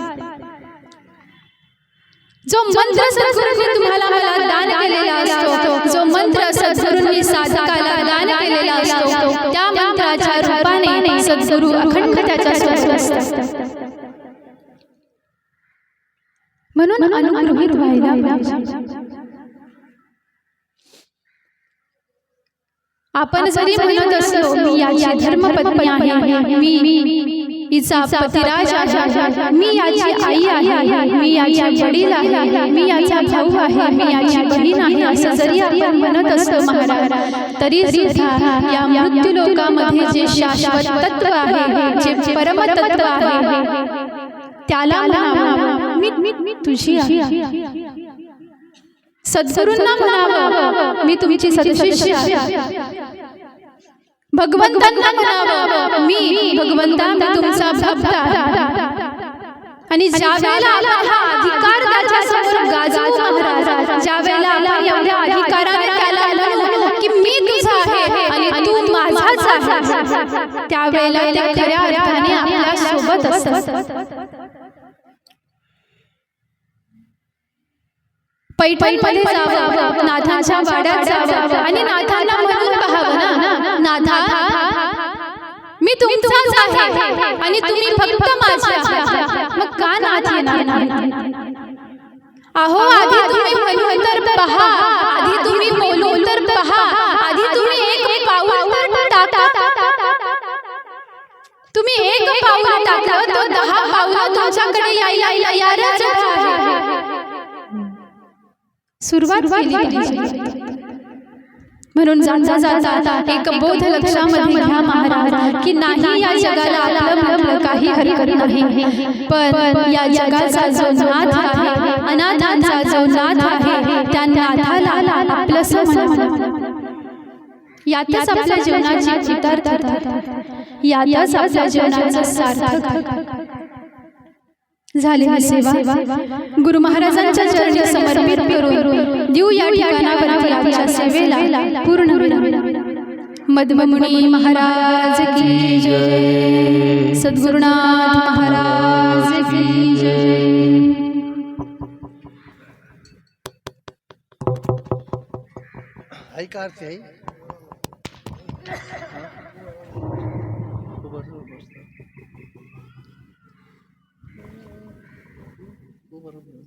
जो मंत्र सद्गुरूंनी तुम्हाला मला दान केलेला असतो, जो मंत्र सद्गुरूंनी साधकाला दान केलेला असतो, त्या मंत्राच्या रूपाने सद्गुरू अखंड त्याच्या सोबत असतात. म्हणून अनुग्रहित व्हायला पाहिजे. आपण जरी म्हणत असलो मी याची धर्मपत्नी आहे, मी हिचा पतिराज आहे, मी याची आई आहे, मी याची वडील आहे, मी याचा भाऊ आहे, मी याची बहीण आहे, असं जरी आपण म्हणत असलो महाराज, तरी सुद्धा या मृत्यू लोकामध्ये जे शाश्वत तत्व आहे, जे परमतत्व आहे, त्याला म्हणावं मी तुझी आहे. सद्गुरूंना म्हणावं मी तुमची सदशिष्य आहे. भगवंतांना म्हणावं मी भगवंता मी तुमचा भक्त आहे. आणि ज्या वेळेला आपण हा अधिकार त्याच्या समोर गाजवू महाराज, ज्या वेळेला आपण एवढ्या अधिकाराने त्याला म्हणू की मी तुझा आहे आणि तू माझाच आहे, त्यावेळेला ते खऱ्या अर्थाने आपल्या सोबत असतात. पैठणमध्ये जावं, नाथांच्या वाड्यात जावं आणि नाथांना म्हणून पाहावं ना, नाथा मी तुमचाच आहे आणि तुम्ही फक्त माझे आहात. मग का नाथ येणार नाही? अहो आधी तुम्ही म्हणून तर पहा, आधी तुम्ही बोलून तर पहा, आधी तुम्ही एक पाऊल तर टाका. तुम्ही एक पाऊल टाकलं तर 10 पावलं तुमच्याकडे यायला तयारच आहे. सुरुवात केली पाहिजे. म्हणून जाता जाता एक बोध लक्षामध्ये घ्या महाराज की नाही या जगाला आपलं काही हरकत नाही, पण या जगाचा जो नाथ आहे, अनाथांचा जो नाथ आहे, त्या नाथाला आपलंसं म्हणा. यातच आपल्या जीवनाची उतारता, यातच आपल्या जीवनाचं सार्थक झालेली सेवा गुरु महाराजांच्या चरणी समर्पित करून देऊ या ठिकाणावरती आजच्या सेवेला पूर्ण विराम. मध्वमुनी महाराज की जय, सद्गुरुनाथ महाराज की जय. ऐका आरती आई. बरोबर